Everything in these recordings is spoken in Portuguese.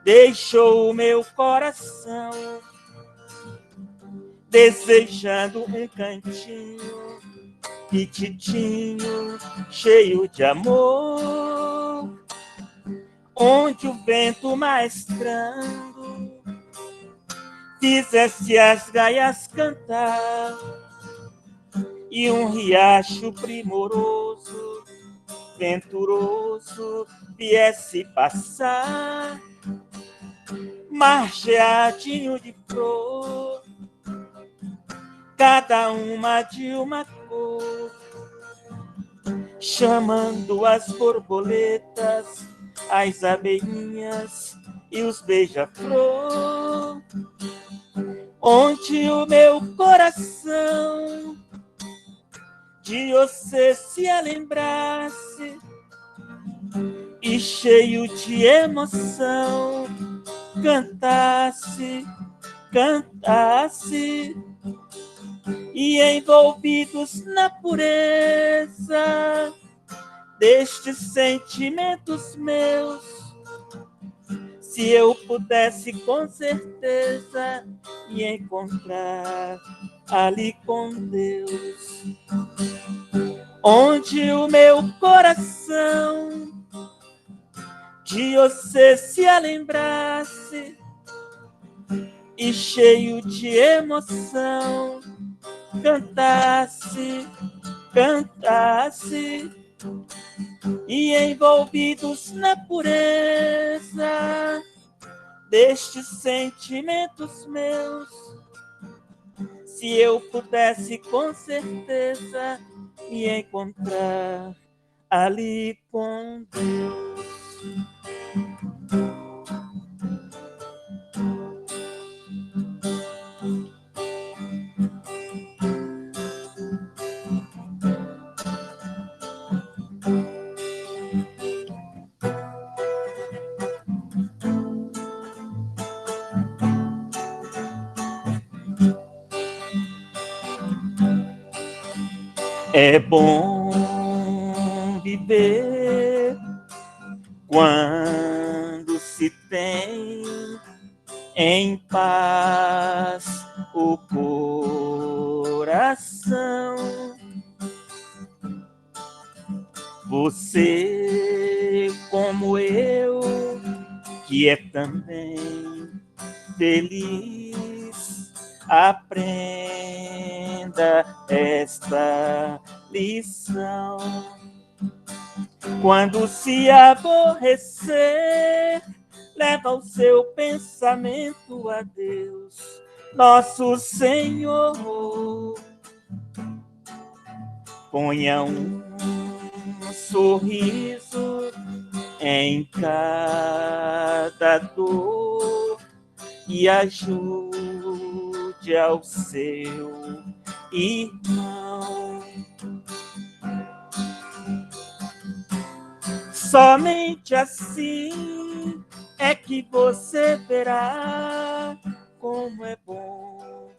deixou o meu coração desejando um cantinho petidinho, cheio de amor, onde o vento maestrando fizesse as gaias cantar e um riacho primoroso, venturoso, viesse passar, margeadinho de flor, cada uma de uma cor, chamando as borboletas, as abelhinhas e os beija-flor, onde o meu coração de você se lembrasse e cheio de emoção cantasse, cantasse, e envolvidos na pureza destes sentimentos meus, se eu pudesse com certeza me encontrar ali com Deus, onde o meu coração de você se lembrasse e cheio de emoção cantasse, cantasse, e envolvidos na pureza destes sentimentos meus, se eu pudesse com certeza me encontrar ali com Deus. É bom viver quando se tem em paz o coração. Você, como eu, que é também feliz, aprenda esta lição. Quando se aborrecer, leva o seu pensamento a Deus, nosso Senhor. Ponha um sorriso em cada dor e ajude ao seu irmão. Somente assim é que você verá como é bom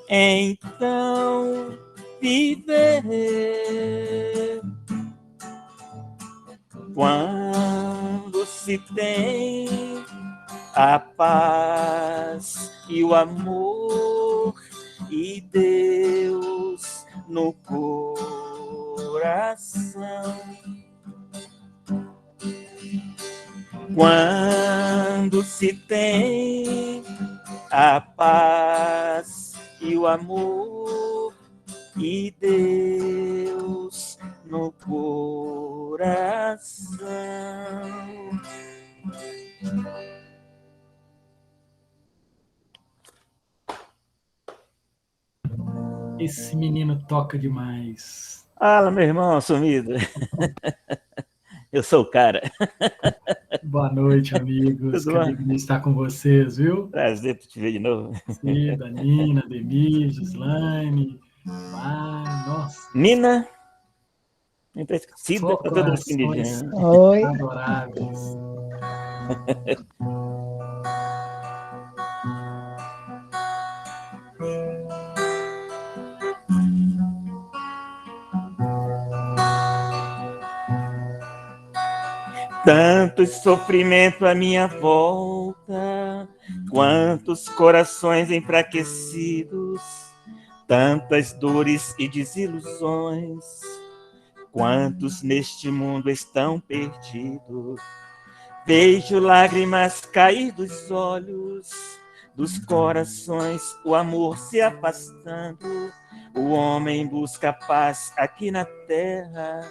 então viver. Quando se tem a paz e o amor e Deus no coração. Quando se tem a paz e o amor e Deus no coração. Esse menino toca demais. Fala, meu irmão sumido. Eu sou o cara. Boa noite, amigos. Tudo Que bom? alegria estar com vocês, viu? Prazer te ver de novo. Cida, Nina, Demir, Gislaine, nossa. Nina? Cida, Só tá todo mundo corações Oi. adoráveis. Tanto sofrimento à minha volta, quantos corações enfraquecidos, tantas dores e desilusões, quantos neste mundo estão perdidos. Vejo lágrimas cair dos olhos, dos corações, o amor se afastando. O homem busca paz aqui na terra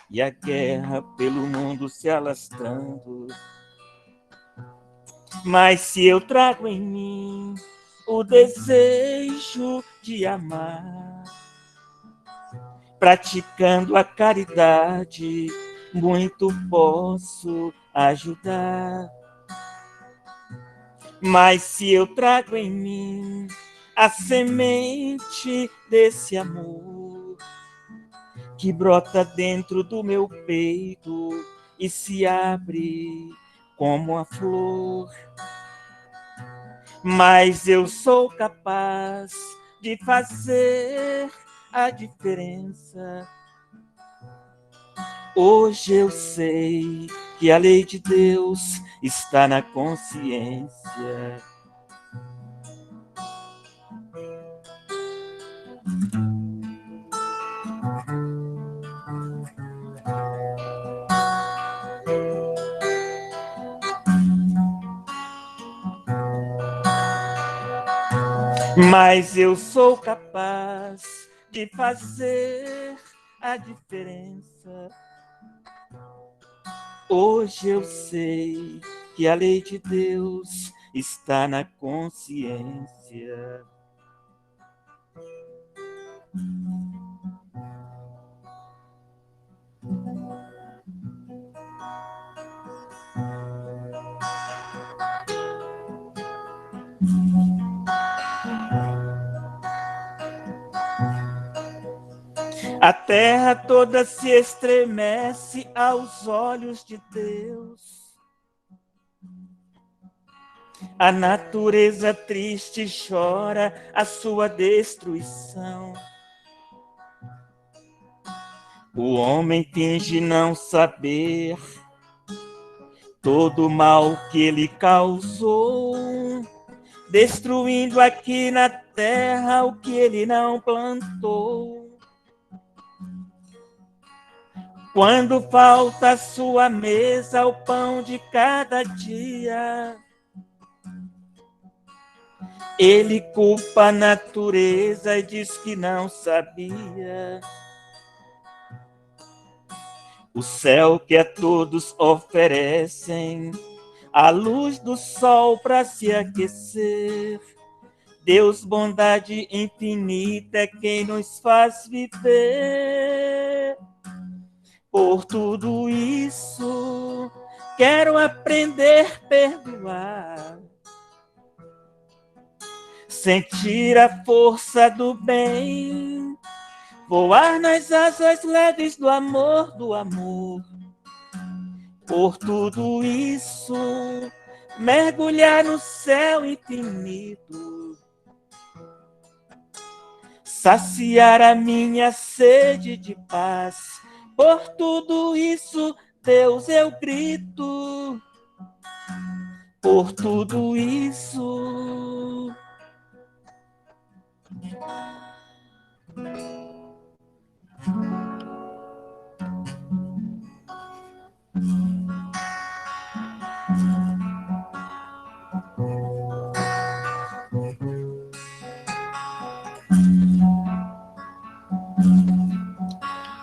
e a guerra pelo mundo se alastrando. Mas se eu trago em mim o desejo de amar, praticando a caridade, muito posso ajudar. Mas se eu trago em mim a semente desse amor que brota dentro do meu peito e se abre como a flor, mas eu sou capaz de fazer a diferença. Hoje eu sei que a lei de Deus está na consciência. Mas eu sou capaz de fazer a diferença. Hoje eu sei que a lei de Deus está na consciência. A terra toda se estremece aos olhos de Deus. A natureza triste chora a sua destruição. O homem finge não saber todo o mal que ele causou, destruindo aqui na terra o que ele não plantou. Quando falta à sua mesa o pão de cada dia, ele culpa a natureza e diz que não sabia. O céu que a todos oferecem, a luz do sol para se aquecer. Deus, bondade infinita, é quem nos faz viver. Por tudo isso, quero aprender a perdoar, sentir a força do bem, voar nas asas leves do amor, do amor. Por tudo isso, mergulhar no céu infinito, saciar a minha sede de paz. Por tudo isso, Deus, eu grito. Por tudo isso.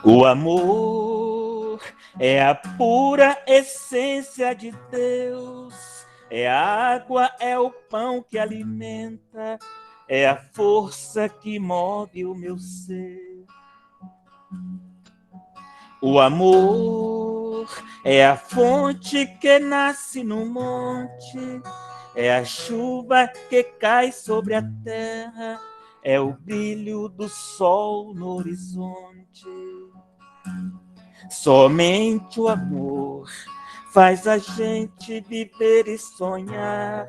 O amor é a pura essência de Deus, é a água, é o pão que alimenta, é a força que move o meu ser. O amor é a fonte que nasce no monte, é a chuva que cai sobre a terra, é o brilho do sol no horizonte. Somente o amor faz a gente viver e sonhar,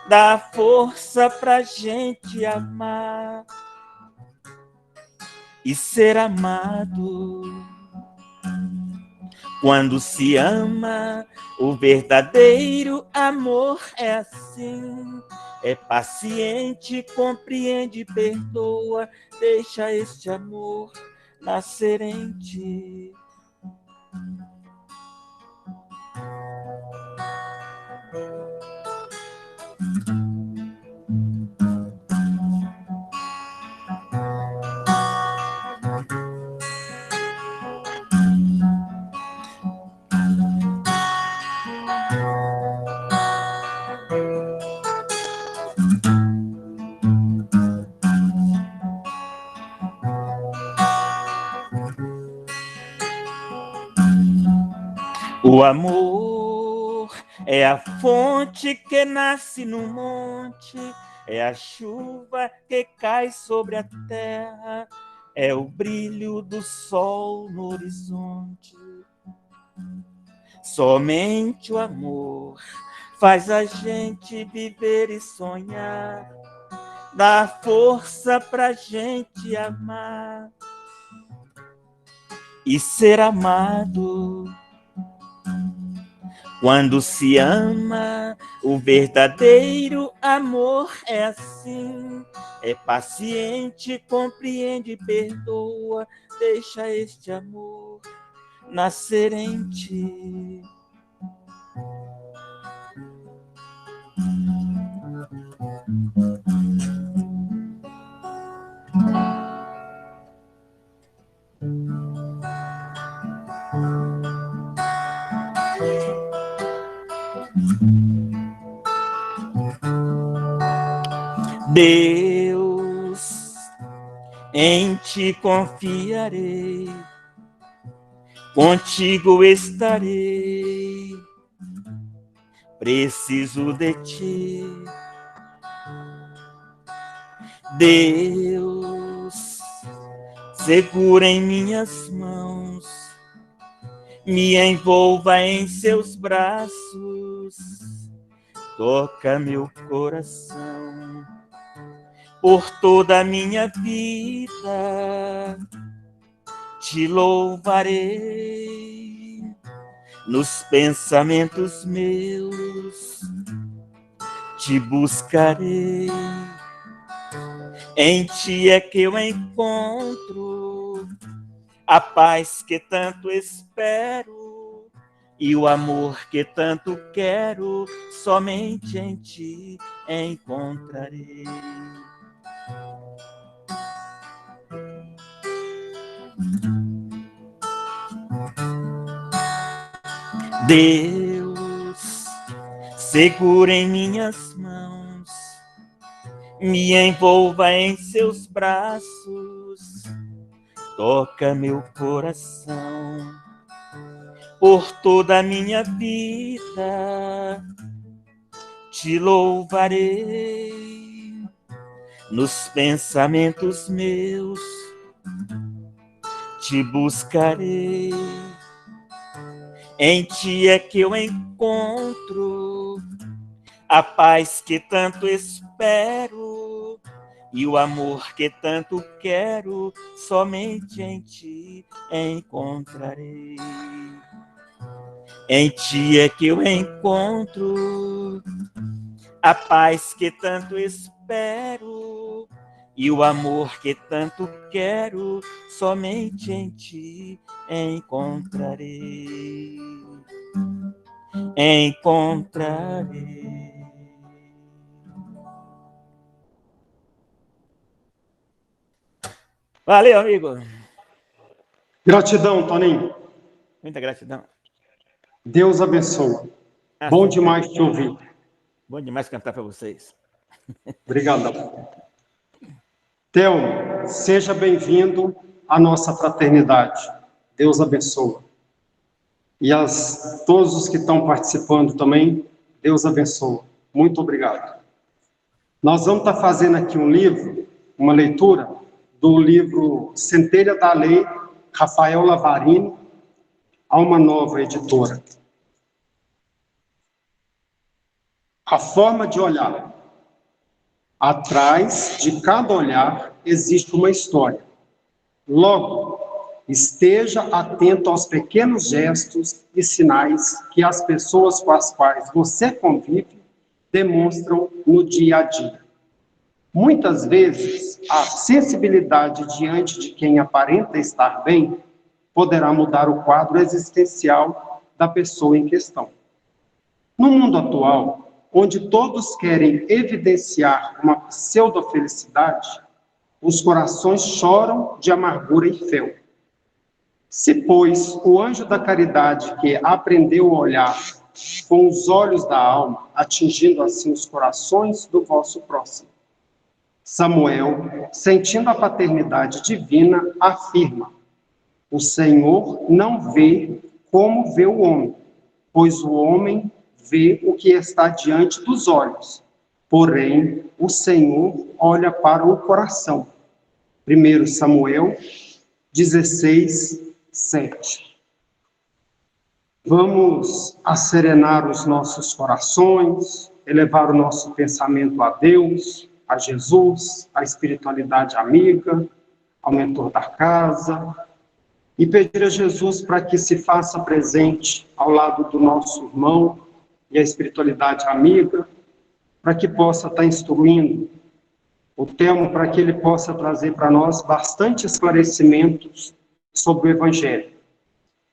dá força pra gente amar e ser amado. Quando se ama, o verdadeiro amor é assim. É paciente, compreende, perdoa, deixa este amor nascer em ti. O amor é a fonte que nasce no monte, é a chuva que cai sobre a terra, é o brilho do sol no horizonte. Somente o amor faz a gente viver e sonhar, dá força pra gente amar e ser amado. Quando se ama, o verdadeiro amor é assim. É paciente, compreende, perdoa, deixa este amor nascer em ti. Deus, em ti confiarei, contigo estarei, preciso de ti. Deus, segura em minhas mãos, me envolva em seus braços, toca meu coração por toda a minha vida. Te louvarei nos pensamentos meus, te buscarei. Em ti é que eu encontro a paz que tanto espero e o amor que tanto quero, somente em ti encontrarei. Deus, segura em minhas mãos, me envolva em seus braços, toca meu coração por toda a minha vida. Te louvarei nos pensamentos meus, te buscarei. Em ti é que eu encontro a paz que tanto espero e o amor que tanto quero, somente em ti encontrarei. Em ti é que eu encontro a paz que tanto espero e o amor que tanto quero, somente em ti encontrarei. Encontrarei. Valeu, amigo. Gratidão, Toninho. Muita gratidão. Deus abençoe. Bom demais te ouvir. Bom demais cantar para vocês. Obrigadão. Thelmo, seja bem-vindo à nossa fraternidade. Deus abençoe. E todos os que estão participando também, Deus abençoe. Muito obrigado. Nós vamos estar fazendo aqui um livro, uma leitura do livro Centelha da Lei, Rafael Lavarini, Alma Nova Editora. A forma de olhar. Atrás de cada olhar existe uma história. Logo, esteja atento aos pequenos gestos e sinais que as pessoas com as quais você convive demonstram no dia a dia. Muitas vezes, a sensibilidade diante de quem aparenta estar bem poderá mudar o quadro existencial da pessoa em questão. No mundo atual, onde todos querem evidenciar uma pseudo-felicidade, os corações choram de amargura e fel. Se, pois, o anjo da caridade que aprendeu a olhar com os olhos da alma, atingindo assim os corações do vosso próximo, Samuel, sentindo a paternidade divina, afirma: o Senhor não vê como vê o homem, pois o homem vê o que está diante dos olhos, porém o Senhor olha para o coração. 1 Samuel 16, 7. Vamos acerenar os nossos corações, elevar o nosso pensamento a Deus, a Jesus, à espiritualidade amiga, ao mentor da casa, e pedir a Jesus para que se faça presente ao lado do nosso irmão e a espiritualidade amiga, para que possa estar instruindo o tema, para que ele possa trazer para nós bastante esclarecimentos sobre o Evangelho.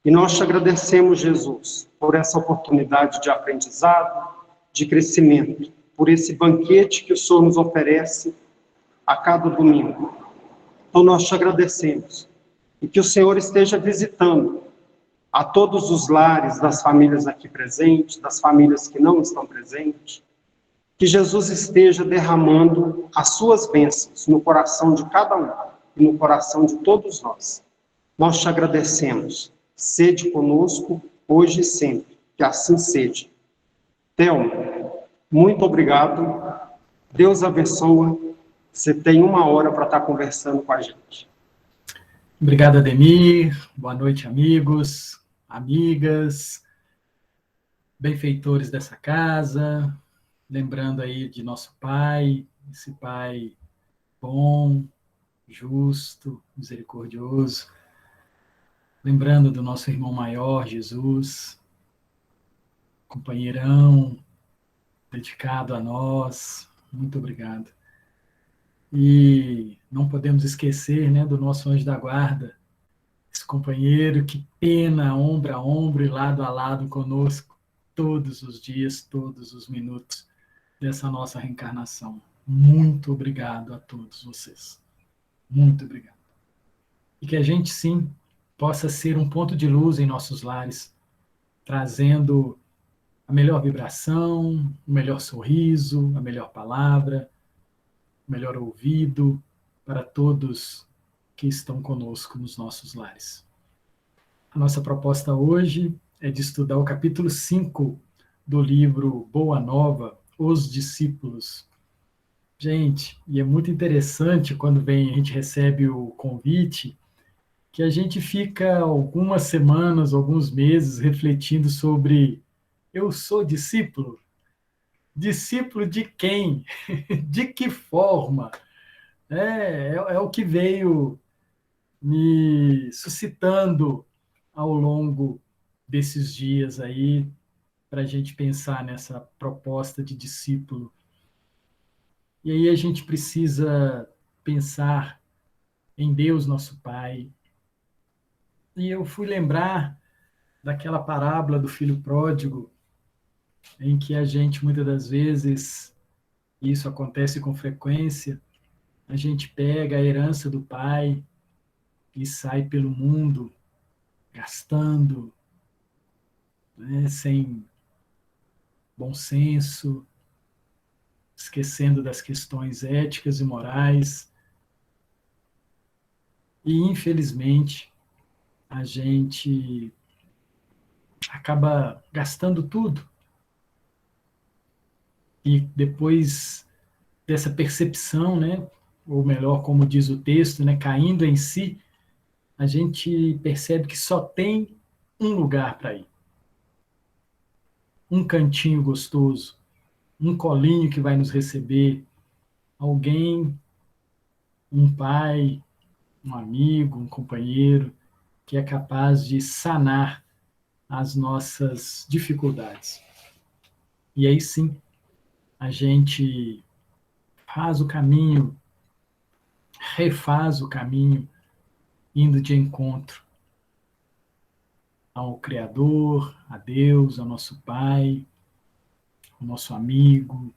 E nós te agradecemos, Jesus, por essa oportunidade de aprendizado, de crescimento, por esse banquete que o Senhor nos oferece a cada domingo. Então nós te agradecemos. E que o Senhor esteja visitando a todos os lares das famílias aqui presentes, das famílias que não estão presentes. Que Jesus esteja derramando as suas bênçãos no coração de cada um e no coração de todos nós. Nós te agradecemos. Sede conosco, hoje e sempre. Que assim seja. Thelma, muito obrigado. Deus abençoe. Você tem 1 hora para estar conversando com a gente. Obrigado, Ademir. Boa noite, amigos, amigas, benfeitores dessa casa. Lembrando aí de nosso Pai, esse Pai bom, justo, misericordioso. Lembrando do nosso irmão maior, Jesus, companheirão, dedicado a nós. Muito obrigado. E não podemos esquecer, né, do nosso anjo da guarda, esse companheiro que pena ombro a ombro e lado a lado conosco todos os dias, todos os minutos dessa nossa reencarnação. Muito obrigado a todos vocês. Muito obrigado. E que a gente, sim, possa ser um ponto de luz em nossos lares, trazendo a melhor vibração, o melhor sorriso, a melhor palavra, o melhor ouvido para todos que estão conosco nos nossos lares. A nossa proposta hoje é de estudar o capítulo 5 do livro Boa Nova, Os Discípulos. Gente, e é muito interessante quando a gente recebe o convite, que a gente fica algumas semanas, alguns meses refletindo sobre: eu sou discípulo? Discípulo de quem? De que forma? É o que veio me suscitando ao longo desses dias aí, para a gente pensar nessa proposta de discípulo. E aí a gente precisa pensar em Deus, nosso Pai. E eu fui lembrar daquela parábola do filho pródigo, em que a gente, muitas das vezes, e isso acontece com frequência, a gente pega a herança do pai e sai pelo mundo gastando, né, sem bom senso, esquecendo das questões éticas e morais. E, infelizmente, a gente acaba gastando tudo. E depois dessa percepção, né, ou melhor, como diz o texto, né, caindo em si, a gente percebe que só tem um lugar para ir. Um cantinho gostoso, um colinho que vai nos receber, alguém, um pai, um amigo, um companheiro, que é capaz de sanar as nossas dificuldades. E aí sim, a gente faz o caminho, refaz o caminho, indo de encontro ao Criador, a Deus, ao nosso Pai, ao nosso amigo.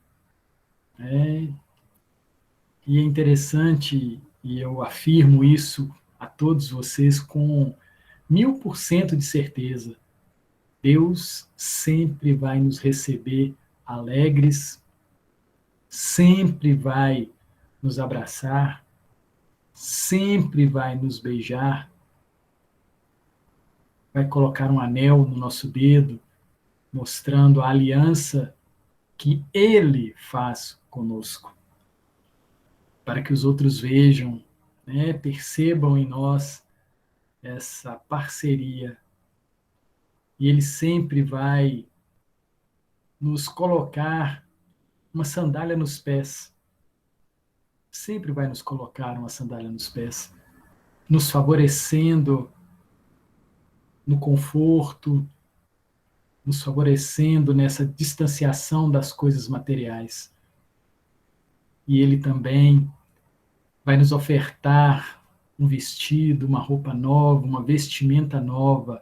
E é interessante, e eu afirmo isso a todos vocês com 1000% de certeza, Deus sempre vai nos receber alegres, sempre vai nos abraçar, sempre vai nos beijar, vai colocar um anel no nosso dedo, mostrando a aliança que Ele faz conosco, para que os outros vejam, percebam em nós essa parceria. E Ele sempre vai nos colocar uma sandália nos pés. Sempre vai nos colocar uma sandália nos pés, nos favorecendo no conforto, nos favorecendo nessa distanciação das coisas materiais. E Ele também vai nos ofertar um vestido, uma roupa nova, uma vestimenta nova,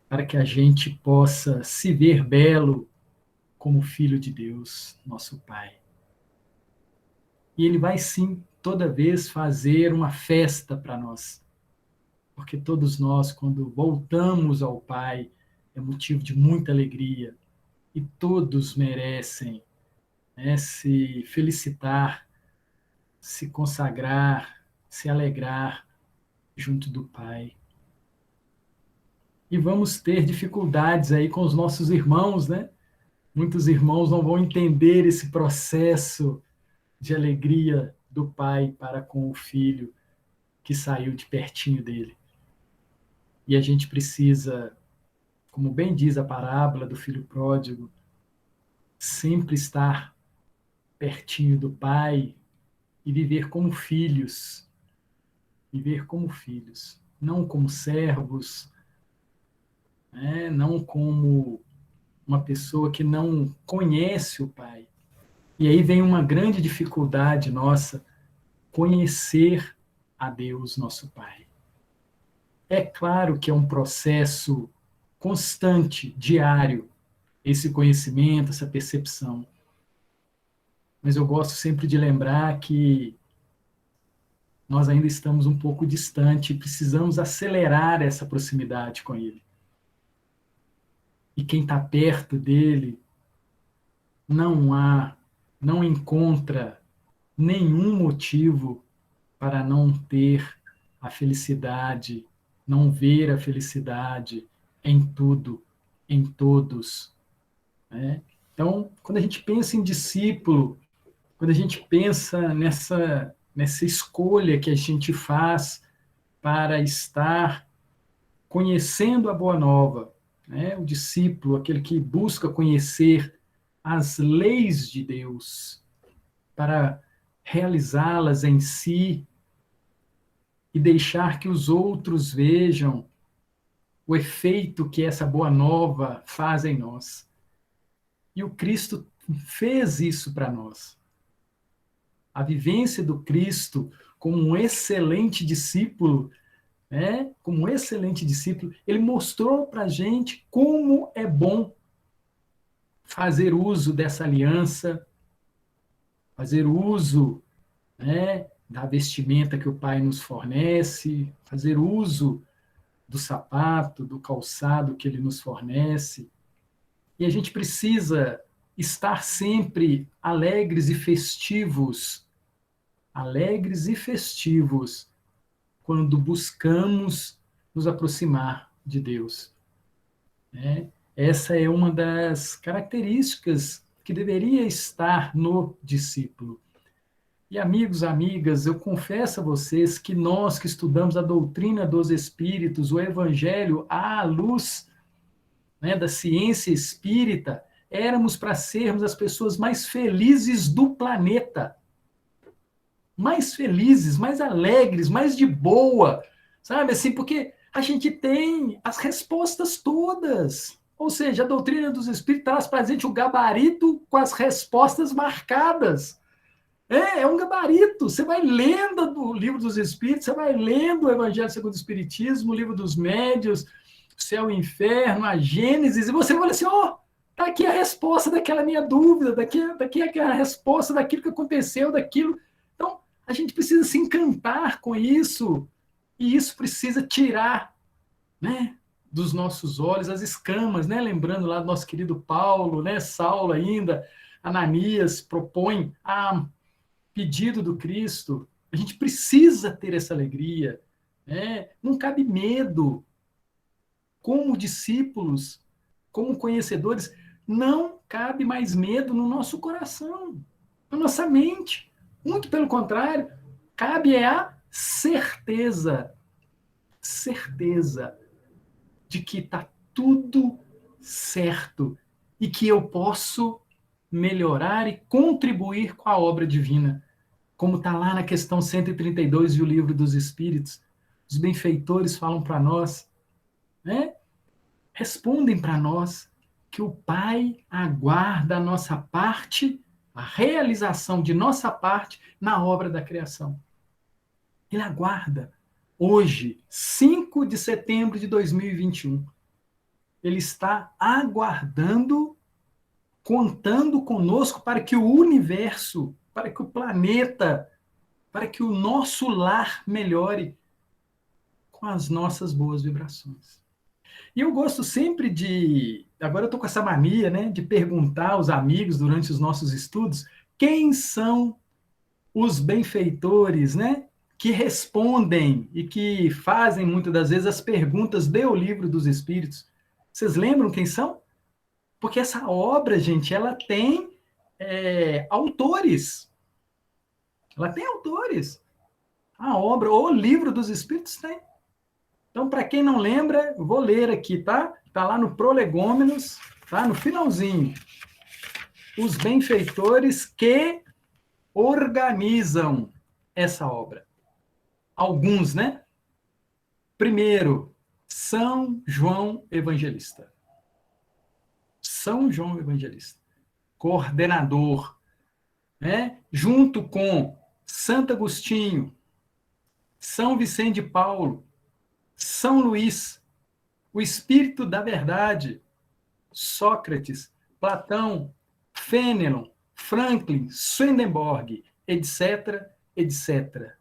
para que a gente possa se ver belo como filho de Deus, nosso Pai. E Ele vai sim, toda vez, fazer uma festa para nós. Porque todos nós, quando voltamos ao Pai, é motivo de muita alegria. E todos merecem se felicitar, se consagrar, se alegrar junto do Pai. E vamos ter dificuldades aí com os nossos irmãos, né? Muitos irmãos não vão entender esse processo de alegria do pai para com o filho que saiu de pertinho dele. E a gente precisa, como bem diz a parábola do filho pródigo, sempre estar pertinho do pai e viver como filhos. Viver como filhos, não como servos, não como uma pessoa que não conhece o Pai. E aí vem uma grande dificuldade nossa, conhecer a Deus, nosso Pai. É claro que é um processo constante, diário, esse conhecimento, essa percepção. Mas eu gosto sempre de lembrar que nós ainda estamos um pouco distante e precisamos acelerar essa proximidade com Ele. E quem está perto dele não encontra nenhum motivo para não ter a felicidade, não ver a felicidade em tudo, em todos. Então, quando a gente pensa em discípulo, quando a gente pensa nessa escolha que a gente faz para estar conhecendo a Boa Nova, o discípulo, aquele que busca conhecer as leis de Deus para realizá-las em si e deixar que os outros vejam o efeito que essa Boa Nova faz em nós. E o Cristo fez isso para nós. A vivência do Cristo como um excelente discípulo, como um excelente discípulo, ele mostrou para a gente como é bom fazer uso dessa aliança, fazer uso da vestimenta que o Pai nos fornece, fazer uso do sapato, do calçado que ele nos fornece. E a gente precisa estar sempre alegres e festivos, quando buscamos nos aproximar de Deus. Essa é uma das características que deveria estar no discípulo. E amigos, amigas, eu confesso a vocês que nós que estudamos a doutrina dos Espíritos, o Evangelho à luz da ciência espírita, éramos para sermos as pessoas mais felizes do planeta. Mais felizes, mais alegres, mais de boa, sabe? Assim, porque a gente tem as respostas todas. Ou seja, a doutrina dos Espíritos traz para a gente o gabarito com as respostas marcadas. É um gabarito. Você vai lendo o Livro dos Espíritos, você vai lendo o Evangelho segundo o Espiritismo, o Livro dos Médiuns, o Céu e o Inferno, a Gênesis, e você vai assim, tá aqui a resposta daquela minha dúvida, daqui é a resposta daquilo que aconteceu, daquilo. Então, a gente precisa se encantar com isso, e isso precisa tirar, né, dos nossos olhos as escamas, né? Lembrando lá do nosso querido Paulo, né? Saulo ainda, Ananias propõe a pedido do Cristo. A gente precisa ter essa alegria, né? Não cabe medo. Como discípulos, como conhecedores, não cabe mais medo no nosso coração, na nossa mente. Muito pelo contrário, cabe a certeza de que está tudo certo e que eu posso melhorar e contribuir com a obra divina. Como está lá na questão 132 do Livro dos Espíritos. Os benfeitores falam para nós, né? Respondem para nós que o Pai aguarda a nossa parte, a realização de nossa parte na obra da criação. Ele aguarda. Hoje, 5 de setembro de 2021, ele está aguardando, contando conosco para que o universo, para que o planeta, para que o nosso lar melhore com as nossas boas vibrações. E eu gosto sempre de... Agora eu estou com essa mania, né, de perguntar aos amigos durante os nossos estudos quem são os benfeitores, né, que respondem e que fazem, muitas das vezes, as perguntas do Livro dos Espíritos. Vocês lembram quem são? Porque essa obra, gente, ela tem autores. Ela tem autores. A obra, o Livro dos Espíritos tem. Então, para quem não lembra, eu vou ler aqui, tá? Está lá no Prolegômenos, tá? No finalzinho. Os benfeitores que organizam essa obra. Alguns, né? Primeiro, São João Evangelista. São João Evangelista. Coordenador, né? Junto com Santo Agostinho, São Vicente de Paulo, São Luís, o Espírito da Verdade, Sócrates, Platão, Fênelon, Franklin, Swedenborg, etc., etc.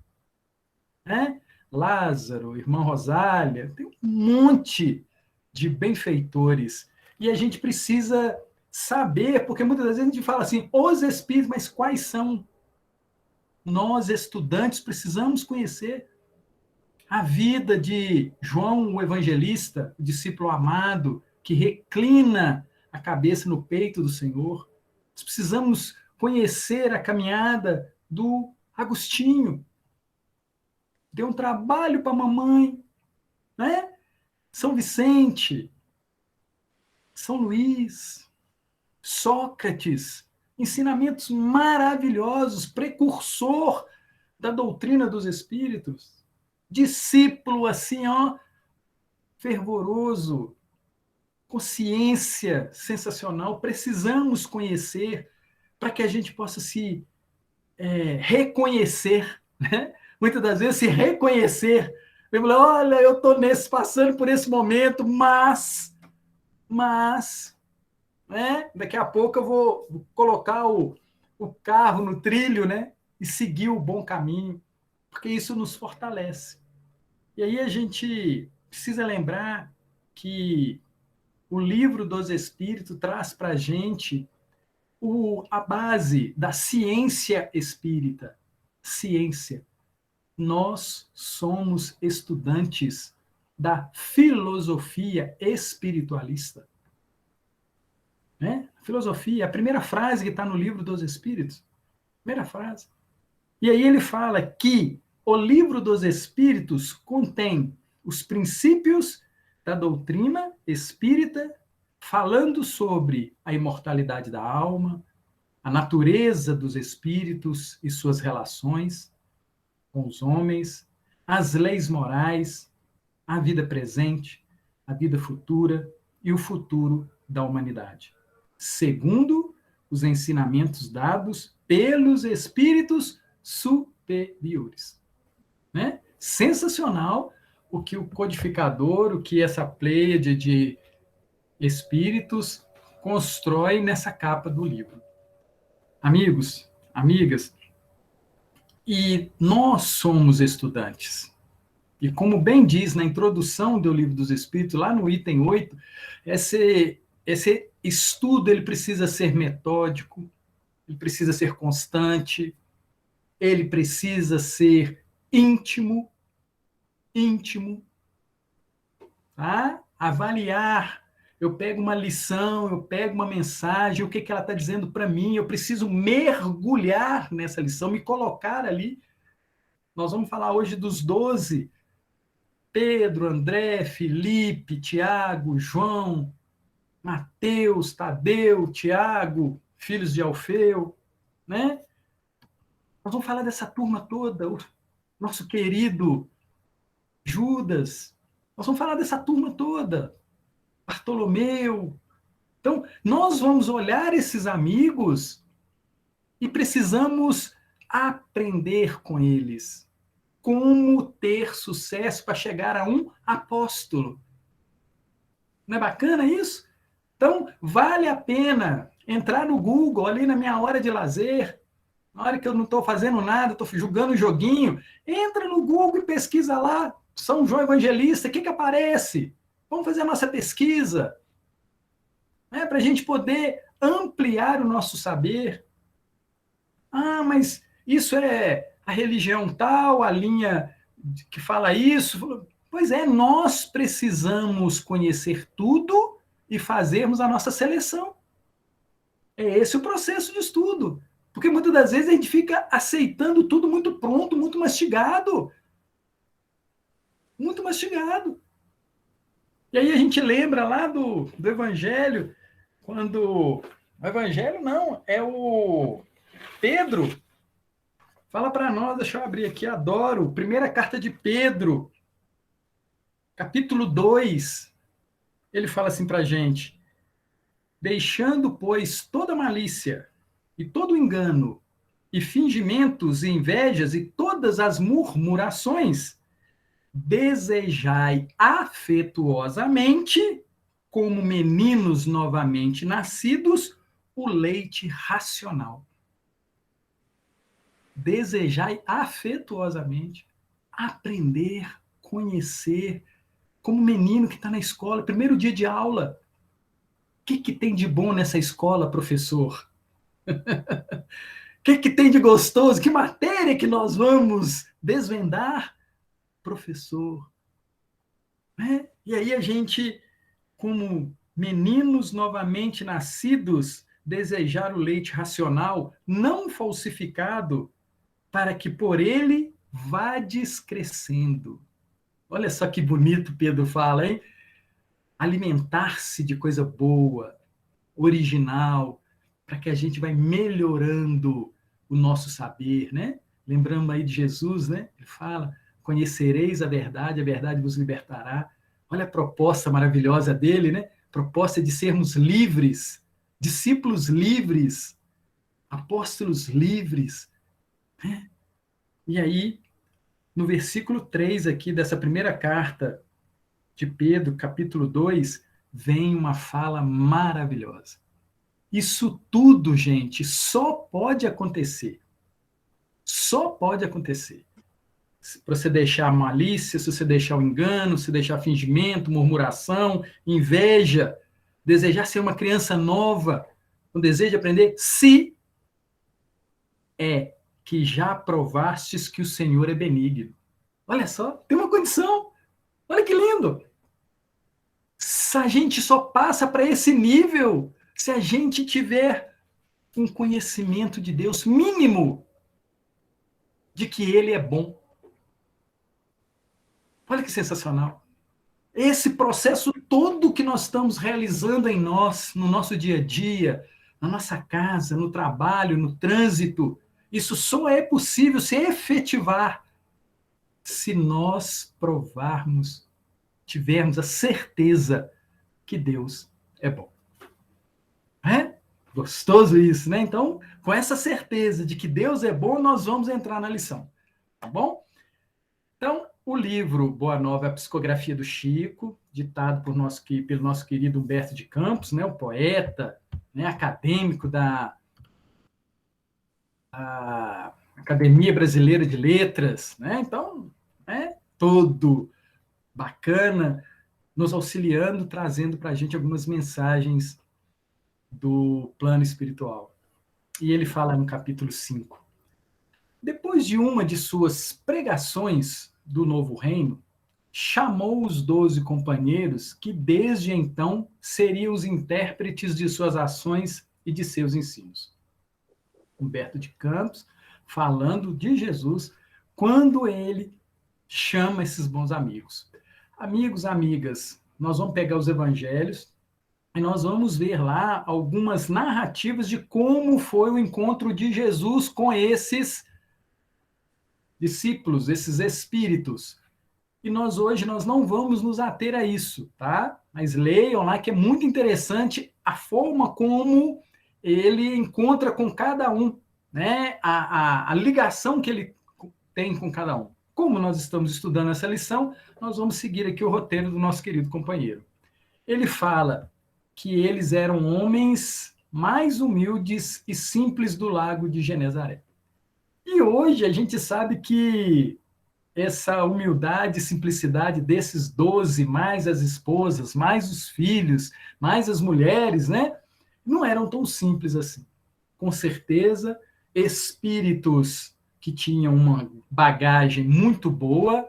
Lázaro, irmã Rosália, tem um monte de benfeitores. E a gente precisa saber, porque muitas vezes a gente fala assim, os espíritos, mas quais são? Nós, estudantes, precisamos conhecer a vida de João o Evangelista, o discípulo amado, que reclina a cabeça no peito do Senhor. Nós precisamos conhecer a caminhada do Agostinho. Deu um trabalho para a mamãe, né? São Vicente, São Luís, Sócrates, ensinamentos maravilhosos, precursor da doutrina dos espíritos, discípulo assim, fervoroso, consciência sensacional. Precisamos conhecer para que a gente possa se reconhecer, né? Muitas das vezes se reconhecer. Olha, eu estou passando por esse momento, mas né? Daqui a pouco eu vou colocar o carro no trilho, né? E seguir o bom caminho, porque isso nos fortalece. E aí a gente precisa lembrar que o Livro dos Espíritos traz para a gente a base da ciência espírita. Ciência. Nós somos estudantes da filosofia espiritualista. Né? Filosofia, a primeira frase que está no Livro dos Espíritos. Primeira frase. E aí ele fala que o Livro dos Espíritos contém os princípios da doutrina espírita, falando sobre a imortalidade da alma, a natureza dos espíritos e suas relações com os homens, as leis morais, a vida presente, a vida futura e o futuro da humanidade, segundo os ensinamentos dados pelos espíritos superiores. Né? Sensacional o que o codificador, o que essa pleiade de espíritos constrói nessa capa do livro. Amigos, amigas, e nós somos estudantes. E como bem diz na introdução do Livro dos Espíritos, lá no item 8, esse estudo ele precisa ser metódico, ele precisa ser constante, ele precisa ser íntimo, tá? Avaliar. Eu pego uma lição, eu pego uma mensagem, o que ela está dizendo para mim, eu preciso mergulhar nessa lição, me colocar ali. Nós vamos falar hoje dos 12, Pedro, André, Felipe, Tiago, João, Mateus, Tadeu, Tiago, filhos de Alfeu, né? Nós vamos falar dessa turma toda, o nosso querido Judas, nós vamos falar dessa turma toda, Bartolomeu. Então, nós vamos olhar esses amigos e precisamos aprender com eles como ter sucesso para chegar a um apóstolo. Não é bacana isso? Então, vale a pena entrar no Google, ali na minha hora de lazer, na hora que eu não estou fazendo nada, estou jogando um joguinho, entra no Google e pesquisa lá, São João Evangelista, o que aparece? Vamos fazer a nossa pesquisa, né, para a gente poder ampliar o nosso saber. Ah, mas isso é a religião tal, a linha que fala isso. Pois é, nós precisamos conhecer tudo e fazermos a nossa seleção. É esse o processo de estudo. Porque muitas das vezes a gente fica aceitando tudo muito pronto, muito mastigado. Muito mastigado. E aí a gente lembra lá do Evangelho, quando... O Evangelho não, é o Pedro. Fala para nós, deixa eu abrir aqui, adoro. Primeira carta de Pedro, capítulo 2. Ele fala assim para a gente: deixando, pois, toda malícia e todo engano, e fingimentos e invejas e todas as murmurações, desejai afetuosamente, como meninos novamente nascidos, o leite racional. Desejai afetuosamente aprender, conhecer, como menino que está na escola, primeiro dia de aula. O que tem de bom nessa escola, professor? O que tem de gostoso? Que matéria que nós vamos desvendar, professor? Né? E aí a gente, como meninos novamente nascidos, desejar o leite racional, não falsificado, para que por ele vades crescendo. Olha só que bonito Pedro fala, hein? Alimentar-se de coisa boa, original, para que a gente vai melhorando o nosso saber, né? Lembrando aí de Jesus, né? Ele fala: conhecereis a verdade vos libertará. Olha a proposta maravilhosa dele, né? Proposta de sermos livres, discípulos livres, apóstolos livres, né? E aí, no versículo 3 aqui dessa primeira carta de Pedro, capítulo 2, vem uma fala maravilhosa. Isso tudo, gente, só pode acontecer. Só pode acontecer. Se você deixar a malícia, se você deixar o engano, se deixar fingimento, murmuração, inveja, desejar ser uma criança nova, um desejo de aprender, se é que já provastes que o Senhor é benigno. Olha só, tem uma condição. Olha que lindo. A gente só passa para esse nível se a gente tiver um conhecimento de Deus mínimo de que Ele é bom. Olha que sensacional. Esse processo todo que nós estamos realizando em nós, no nosso dia a dia, na nossa casa, no trabalho, no trânsito, isso só é possível se efetivar se nós provarmos tivermos a certeza que Deus é bom. É? Gostoso isso, né? Então, com essa certeza de que Deus é bom, nós vamos entrar na lição. Tá bom? Então, o livro Boa Nova, a Psicografia do Chico, ditado pelo nosso querido Humberto de Campos, né, o poeta, né, acadêmico da Academia Brasileira de Letras, né? Então, é todo bacana, nos auxiliando, trazendo para a gente algumas mensagens do plano espiritual. E ele fala no capítulo 5. Depois de uma de suas pregações do novo reino, chamou os 12 companheiros que desde então seriam os intérpretes de suas ações e de seus ensinos. Humberto de Campos, falando de Jesus, quando ele chama esses bons amigos. Amigos, amigas, nós vamos pegar os evangelhos e nós vamos ver lá algumas narrativas de como foi o encontro de Jesus com esses discípulos, esses espíritos. E hoje nós não vamos nos ater a isso, tá? Mas leiam lá, que é muito interessante a forma como ele encontra com cada um, né? A ligação que ele tem com cada um. Como nós estamos estudando essa lição, nós vamos seguir aqui o roteiro do nosso querido companheiro. Ele fala que eles eram homens mais humildes e simples do lago de Genezaré. E hoje a gente sabe que essa humildade e simplicidade desses 12, mais as esposas, mais os filhos, mais as mulheres, né? Não eram tão simples assim. Com certeza, espíritos que tinham uma bagagem muito boa,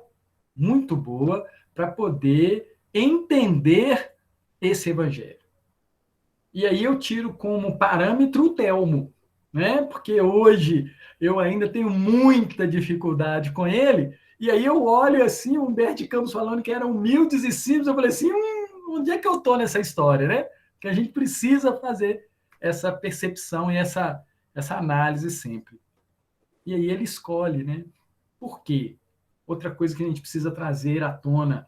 para poder entender esse evangelho. E aí eu tiro como parâmetro o Telmo, né? Porque hoje eu ainda tenho muita dificuldade com ele, e aí eu olho assim, o Humberto de Campos falando que eram humildes e simples, eu falei assim, onde é que eu estou nessa história, né? Que a gente precisa fazer essa percepção e essa análise sempre. E aí ele escolhe, né? Por quê? Outra coisa que a gente precisa trazer à tona,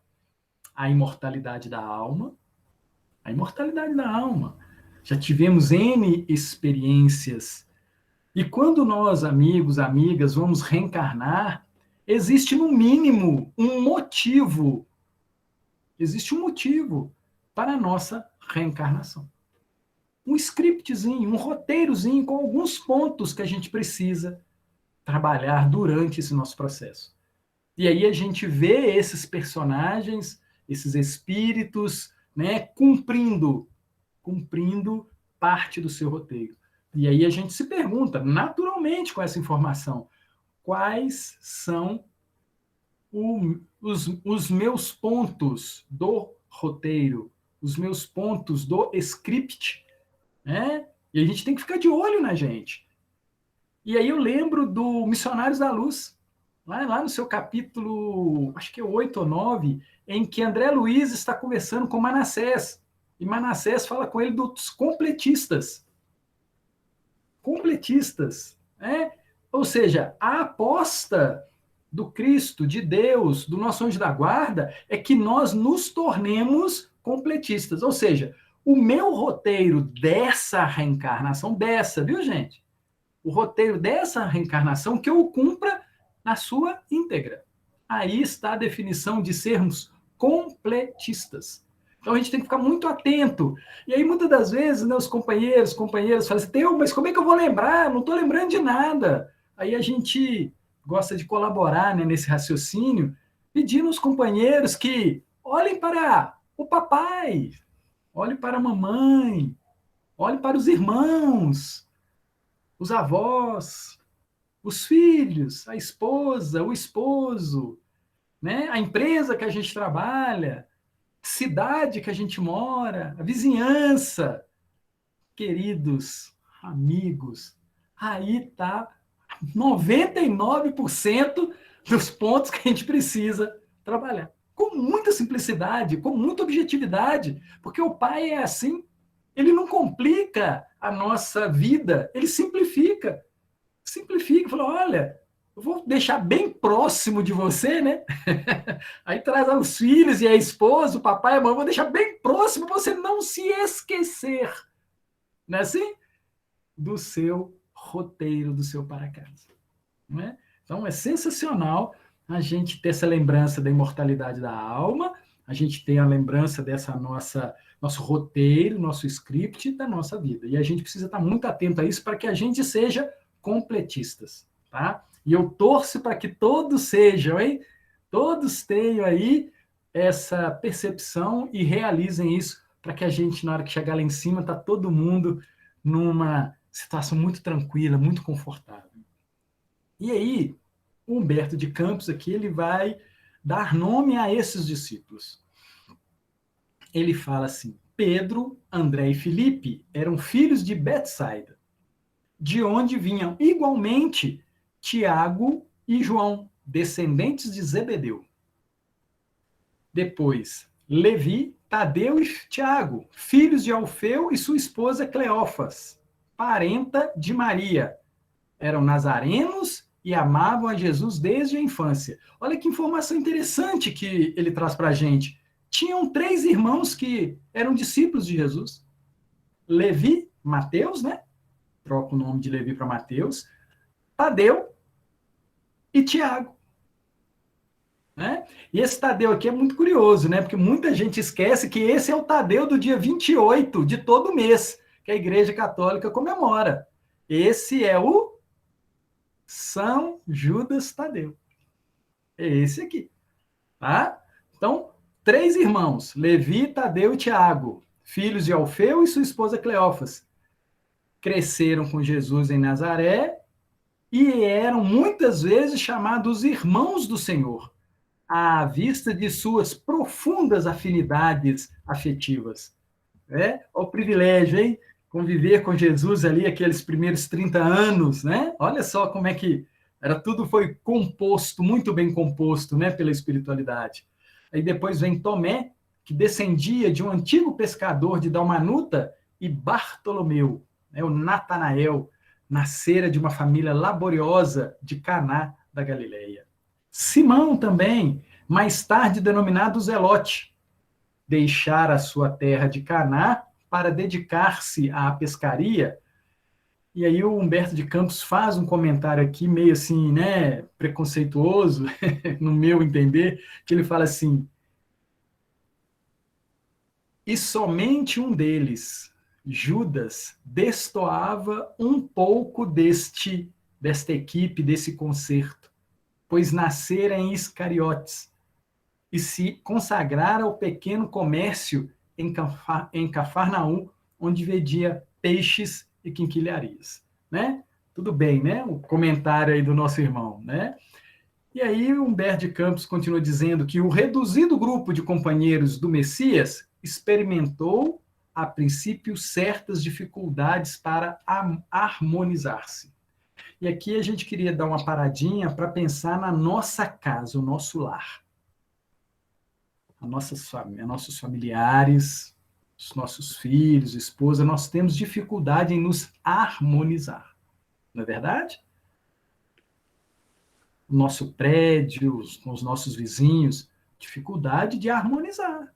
a imortalidade da alma. A imortalidade da alma. Já tivemos N experiências. E quando nós, amigos, amigas, vamos reencarnar, existe no mínimo um motivo. Existe um motivo para a nossa reencarnação. Um scriptzinho, um roteirozinho com alguns pontos que a gente precisa trabalhar durante esse nosso processo. E aí a gente vê esses personagens, esses espíritos, né, cumprindo parte do seu roteiro. E aí a gente se pergunta, naturalmente, com essa informação, quais são os meus pontos do roteiro, os meus pontos do script, né? E a gente tem que ficar de olho na gente. E aí eu lembro do Missionários da Luz, lá no seu capítulo, acho que é 8 ou 9, em que André Luiz está conversando com Manassés, e Manassés fala com ele dos completistas. Completistas, né? Ou seja, a aposta do Cristo, de Deus, do nosso anjo da guarda, é que nós nos tornemos completistas. Ou seja, o meu roteiro dessa reencarnação, viu, gente? O roteiro dessa reencarnação, que eu cumpra na sua íntegra. Aí está a definição de sermos completistas. Então a gente tem que ficar muito atento. E aí, muitas das vezes, né, os companheiros falam assim, mas como é que eu vou lembrar? Não estou lembrando de nada. Aí a gente gosta de colaborar, né, nesse raciocínio, pedindo aos companheiros que olhem para o papai, olhem para a mamãe, olhem para os irmãos, os avós, os filhos, a esposa, o esposo, né, a empresa que a gente trabalha, cidade que a gente mora, a vizinhança. Queridos amigos, aí está 99% dos pontos que a gente precisa trabalhar. Com muita simplicidade, com muita objetividade, porque o pai é assim, ele não complica a nossa vida, ele simplifica. Simplifica, fala, olha, eu vou deixar bem próximo de você, né? Aí traz os filhos e a esposa, o papai e a mãe, eu vou deixar bem próximo para você não se esquecer, não é assim? Do seu roteiro, do seu para-casa. Não é? Então, é sensacional a gente ter essa lembrança da imortalidade da alma, a gente ter a lembrança dessa nosso roteiro, nosso script da nossa vida. E a gente precisa estar muito atento a isso para que a gente seja completistas, tá? E eu torço para que todos sejam, hein? Todos tenham aí essa percepção e realizem isso para que a gente, na hora que chegar lá em cima, tá todo mundo numa situação muito tranquila, muito confortável. E aí, o Humberto de Campos aqui, ele vai dar nome a esses discípulos. Ele fala assim: Pedro, André e Filipe eram filhos de Betsaida, de onde vinham igualmente Tiago e João, descendentes de Zebedeu. Depois, Levi, Tadeu e Tiago, filhos de Alfeu e sua esposa Cleófas, parenta de Maria. Eram nazarenos e amavam a Jesus desde a infância. Olha que informação interessante que ele traz para a gente. Tinham 3 irmãos que eram discípulos de Jesus. Levi, Mateus, né? Troca o nome de Levi para Mateus. Tadeu e Tiago. Né? E esse Tadeu aqui é muito curioso, né? Porque muita gente esquece que esse é o Tadeu do dia 28 de todo mês, que a Igreja Católica comemora. Esse é o São Judas Tadeu. É esse aqui. Tá? Então, 3 irmãos, Levi, Tadeu e Tiago, filhos de Alfeu e sua esposa Cleófas, cresceram com Jesus em Nazaré e eram muitas vezes chamados irmãos do Senhor, à vista de suas profundas afinidades afetivas. Olha o privilégio, hein? Conviver com Jesus ali aqueles primeiros 30 anos, né? Olha só como é que tudo foi composto, muito bem composto, né, pela espiritualidade. Aí depois vem Tomé, que descendia de um antigo pescador de Dalmanuta, e Bartolomeu, né, o Natanael, nascera de uma família laboriosa de Caná da Galileia. Simão também, mais tarde denominado Zelote, deixara a sua terra de Caná para dedicar-se à pescaria. E aí o Humberto de Campos faz um comentário aqui meio assim, né, preconceituoso, no meu entender, que ele fala assim: e somente um deles, Judas, destoava um pouco desta equipe, desse concerto, pois nascera em Iscariotes e se consagrara ao pequeno comércio em Cafarnaum, onde vendia peixes e quinquilharias, né? Tudo bem, né? O comentário aí do nosso irmão, né? E aí Humberto de Campos continua dizendo que o reduzido grupo de companheiros do Messias experimentou, a princípio, certas dificuldades para harmonizar-se. E aqui a gente queria dar uma paradinha para pensar na nossa casa, o nosso lar. Nossos familiares, os nossos filhos, esposa, nós temos dificuldade em nos harmonizar. Não é verdade? O nosso prédio, com os nossos vizinhos, dificuldade de harmonizar.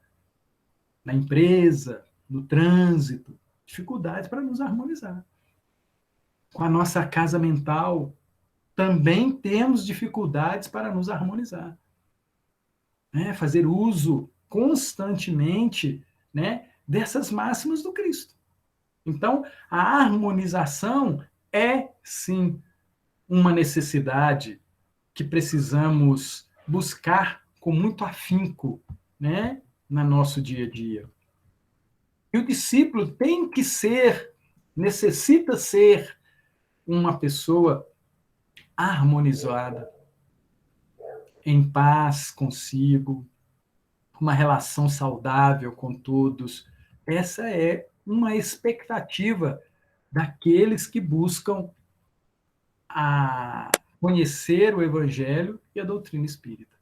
Na empresa, no trânsito, dificuldade para nos harmonizar. Com a nossa casa mental, também temos dificuldades para nos harmonizar. Né? Fazer uso constantemente, né, dessas máximas do Cristo. Então, a harmonização é, sim, uma necessidade que precisamos buscar com muito afinco, né, no nosso dia a dia. E o discípulo tem que ser, necessita ser uma pessoa harmonizada, em paz consigo, uma relação saudável com todos. Essa é uma expectativa daqueles que buscam conhecer o Evangelho e a doutrina espírita.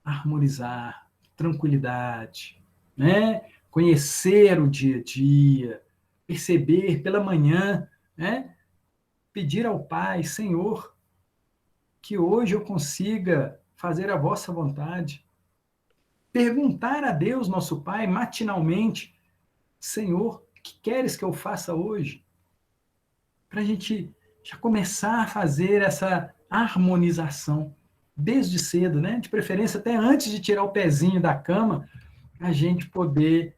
Harmonizar, tranquilidade, né? Conhecer o dia a dia, perceber pela manhã, né? Pedir ao Pai: Senhor, que hoje eu consiga fazer a vossa vontade. Perguntar a Deus, nosso Pai, matinalmente, Senhor, o que queres que eu faça hoje? Para a gente já começar a fazer essa harmonização desde cedo, né? De preferência até antes de tirar o pezinho da cama, a gente poder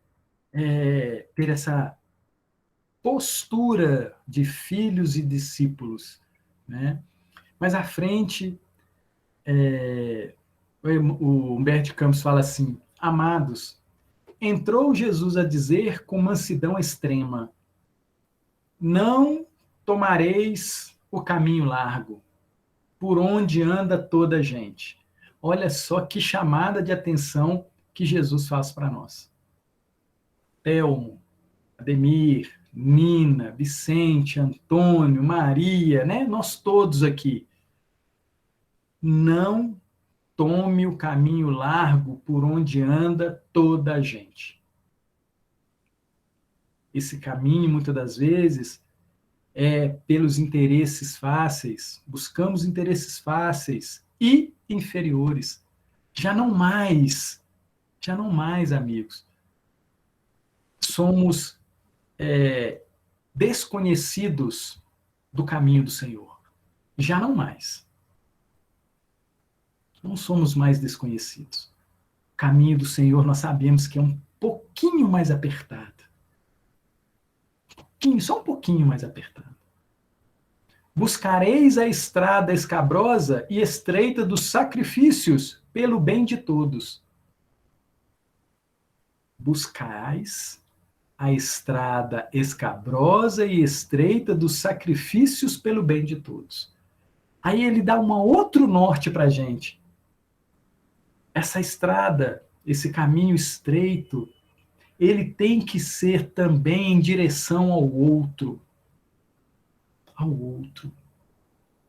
ter essa postura de filhos e discípulos, né? Mais à frente, o Humberto Campos fala assim: amados, entrou Jesus a dizer com mansidão extrema: não tomareis o caminho largo, por onde anda toda a gente. Olha só que chamada de atenção que Jesus faz para nós. Telmo, Ademir, Nina, Vicente, Antônio, Maria, né? Nós todos aqui. Não tome o caminho largo por onde anda toda a gente. Esse caminho, muitas das vezes, é pelos interesses fáceis. Buscamos interesses fáceis e inferiores. Já não mais, amigos. Somos desconhecidos do caminho do Senhor. Já não mais. Não somos mais desconhecidos. O caminho do Senhor nós sabemos que é um pouquinho mais apertado. Só um pouquinho mais apertado. Buscareis a estrada escabrosa e estreita dos sacrifícios pelo bem de todos. Buscais a estrada escabrosa e estreita dos sacrifícios pelo bem de todos. Aí ele dá um outro norte para a gente. Essa estrada, esse caminho estreito, ele tem que ser também em direção ao outro. Ao outro.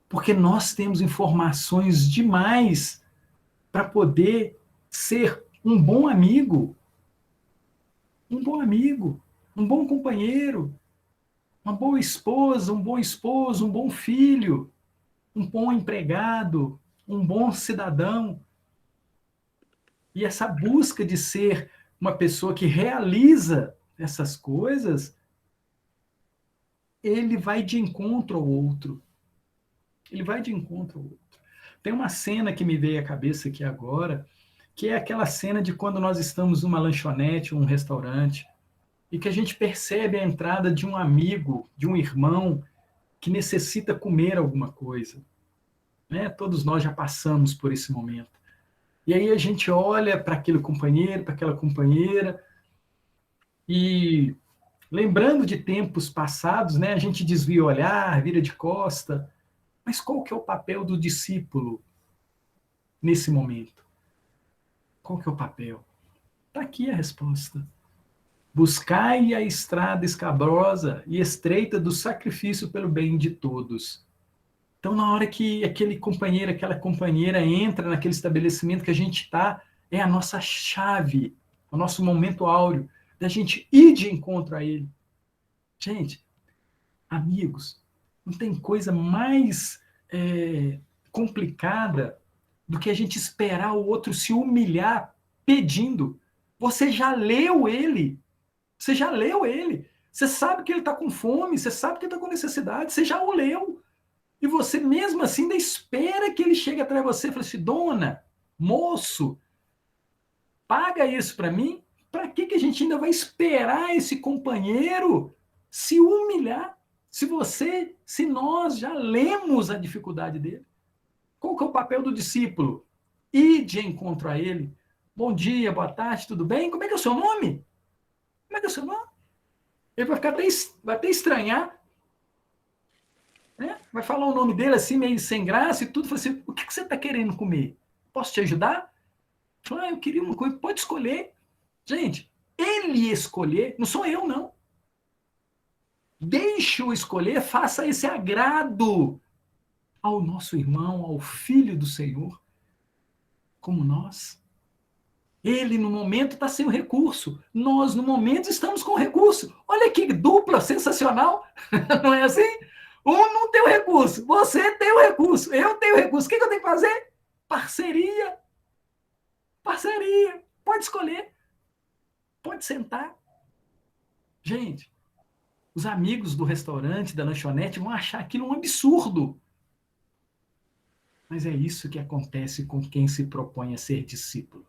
Porque nós temos informações demais para poder ser um bom amigo, um bom companheiro, uma boa esposa, um bom esposo, um bom filho, um bom empregado, um bom cidadão. E essa busca de ser uma pessoa que realiza essas coisas, ele vai de encontro ao outro. Ele vai de encontro ao outro. Tem uma cena que me veio à cabeça aqui agora, que é aquela cena de quando nós estamos numa lanchonete, um restaurante, e que a gente percebe a entrada de um amigo, de um irmão, que necessita comer alguma coisa. Né? Todos nós já passamos por esse momento. E aí a gente olha para aquele companheiro, para aquela companheira, e lembrando de tempos passados, né, a gente desvia o olhar, vira de costa. Mas qual que é o papel do discípulo nesse momento? Qual que é o papel? Está aqui a resposta. Buscai a estrada escabrosa e estreita do sacrifício pelo bem de todos. Então, na hora que aquele companheiro, aquela companheira entra naquele estabelecimento que a gente está, é a nossa chave, o nosso momento áureo, da gente ir de encontro a ele. Gente, amigos, não tem coisa mais complicada do que a gente esperar o outro se humilhar pedindo. Você já leu ele. Você já leu ele. Você sabe que ele está com fome, você sabe que ele está com necessidade, você já o leu. E você mesmo assim ainda espera que ele chegue atrás de você e fale assim: dona, moço, paga isso para mim? Para que a gente ainda vai esperar esse companheiro se humilhar? Se nós já lemos a dificuldade dele. Qual que é o papel do discípulo? Ir de encontro a ele. Bom dia, boa tarde, tudo bem? Como é que é o seu nome? Como é que é o seu nome? Ele vai até estranhar. Né? Vai falar o nome dele assim, meio sem graça e tudo. Fala assim: o que você está querendo comer? Posso te ajudar? Fala: eu queria uma coisa. Pode escolher. Gente, ele escolher, não sou eu, não. Deixe-o escolher, faça esse agrado ao nosso irmão, ao filho do Senhor, como nós. Ele, no momento, está sem o recurso. Nós, no momento, estamos com o recurso. Olha que dupla sensacional. Não é assim? Um não tem o recurso, você tem o recurso, eu tenho o recurso. O que eu tenho que fazer? Parceria. Parceria. Pode escolher. Pode sentar. Gente, os amigos do restaurante, da lanchonete, vão achar aquilo um absurdo. Mas é isso que acontece com quem se propõe a ser discípulo.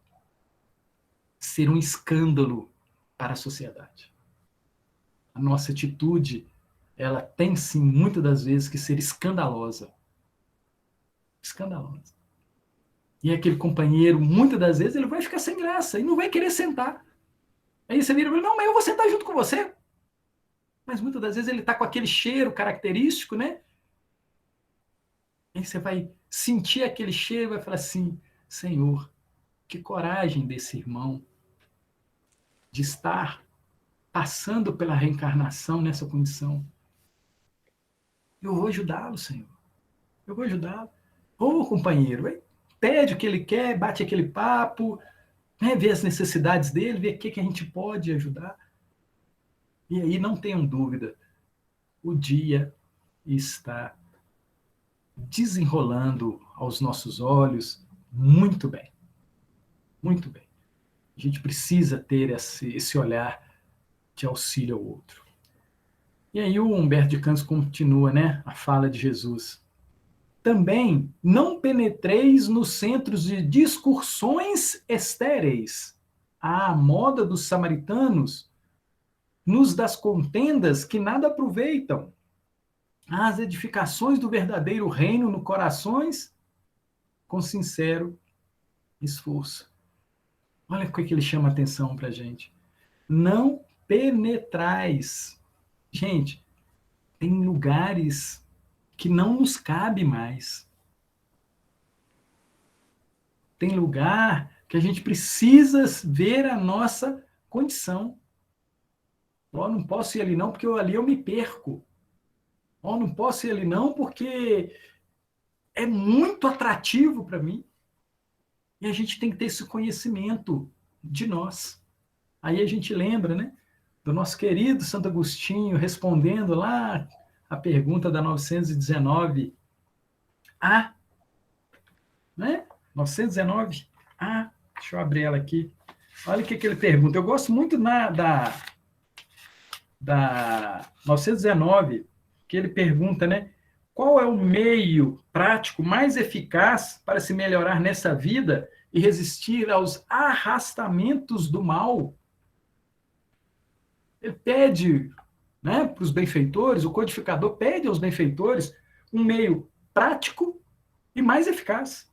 Ser um escândalo para a sociedade. A nossa atitude, ela tem sim, muitas das vezes, que ser escandalosa. Escandalosa. E aquele companheiro, muitas das vezes, ele vai ficar sem graça e não vai querer sentar. Aí você vira e fala, não, mas eu vou sentar junto com você. Mas muitas das vezes ele está com aquele cheiro característico, né? Aí você vai sentir aquele cheiro e vai falar assim, Senhor, que coragem desse irmão de estar passando pela reencarnação nessa condição. Eu vou ajudá-lo, Senhor. Eu vou ajudá-lo. Ô, companheiro, pede o que ele quer, bate aquele papo, né, vê as necessidades dele, vê o que a gente pode ajudar. E aí, não tenham dúvida, o dia está desenrolando aos nossos olhos muito bem. Muito bem. A gente precisa ter esse olhar de auxílio ao outro. E aí o Humberto de Campos continua, né, a fala de Jesus. Também não penetreis nos centros de discussões estéreis, à moda dos samaritanos, nos das contendas que nada aproveitam, às edificações do verdadeiro reino no corações, com sincero esforço. Olha o que ele chama a atenção para a gente. Não penetrais. Gente, tem lugares que não nos cabe mais. Tem lugar que a gente precisa ver a nossa condição. Ó, não posso ir ali não, porque ali eu me perco. Ó, não posso ir ali não, porque é muito atrativo para mim. E a gente tem que ter esse conhecimento de nós. Aí a gente lembra, né, do nosso querido Santo Agostinho respondendo lá a pergunta da 919A, né? 919A, deixa eu abrir ela aqui. Olha o que ele pergunta. Eu gosto muito da 919, que ele pergunta, né? Qual é o meio prático mais eficaz para se melhorar nessa vida e resistir aos arrastamentos do mal? Ele pede, né, para os benfeitores, o codificador pede aos benfeitores um meio prático e mais eficaz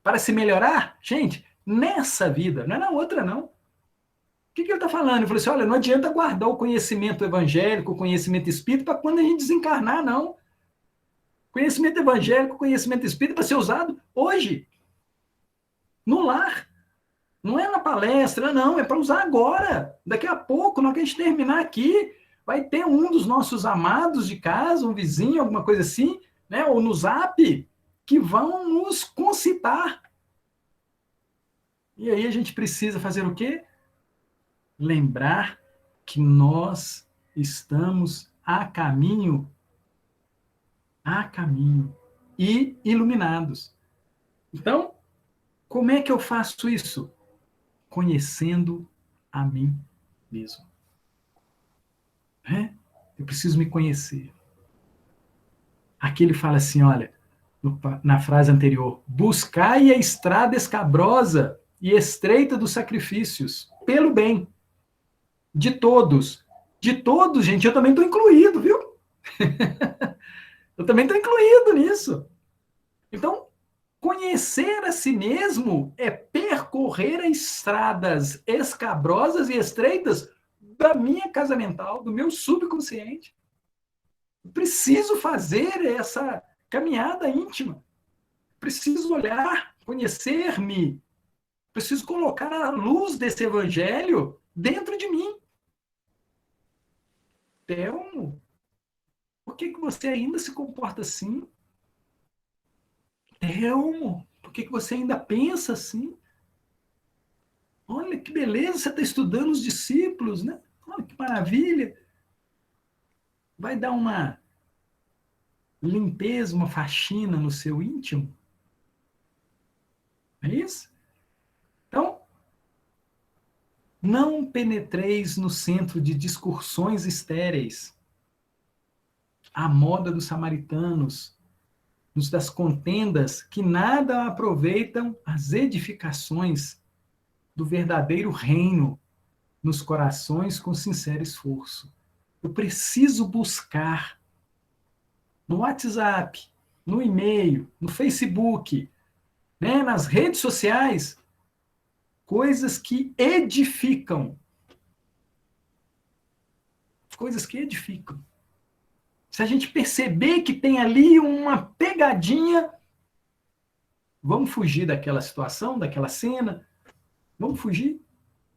para se melhorar, gente, nessa vida, não é na outra, não. O que ele está falando? Ele falou assim, olha, não adianta guardar o conhecimento evangélico, o conhecimento espírita, para quando a gente desencarnar, não. Conhecimento evangélico, conhecimento espírita para ser usado hoje, no lar. Não é na palestra, não, é para usar agora. Daqui a pouco, na hora que a gente terminar aqui, vai ter um dos nossos amados de casa, um vizinho, alguma coisa assim, né, ou no Zap, que vão nos concitar. E aí a gente precisa fazer o quê? Lembrar que nós estamos a caminho e iluminados. Então, como é que eu faço isso? Conhecendo a mim mesmo. Eu preciso me conhecer. Aqui ele fala assim, olha, na frase anterior, buscai a estrada escabrosa e estreita dos sacrifícios, pelo bem de todos. De todos, gente, eu também estou incluído, viu? Eu também estou incluído nisso. Então, conhecer a si mesmo é percorrer as estradas escabrosas e estreitas da minha casa mental, do meu subconsciente. Eu preciso fazer essa caminhada íntima. Preciso olhar, conhecer-me. Preciso colocar a luz desse evangelho dentro de mim. Telmo, por que você ainda se comporta assim? Telmo, por que você ainda pensa assim? Olha que beleza, você está estudando os discípulos, né? Olha que maravilha. Vai dar uma limpeza, uma faxina no seu íntimo? É isso? Então, não penetreis no centro de discussões estéreis, à moda dos samaritanos, nos das contendas que nada aproveitam as edificações do verdadeiro reino nos corações com sincero esforço. Eu preciso buscar no WhatsApp, no e-mail, no Facebook, né, nas redes sociais, coisas que edificam. Coisas que edificam. Se a gente perceber que tem ali uma pegadinha, vamos fugir daquela situação, daquela cena, vamos fugir.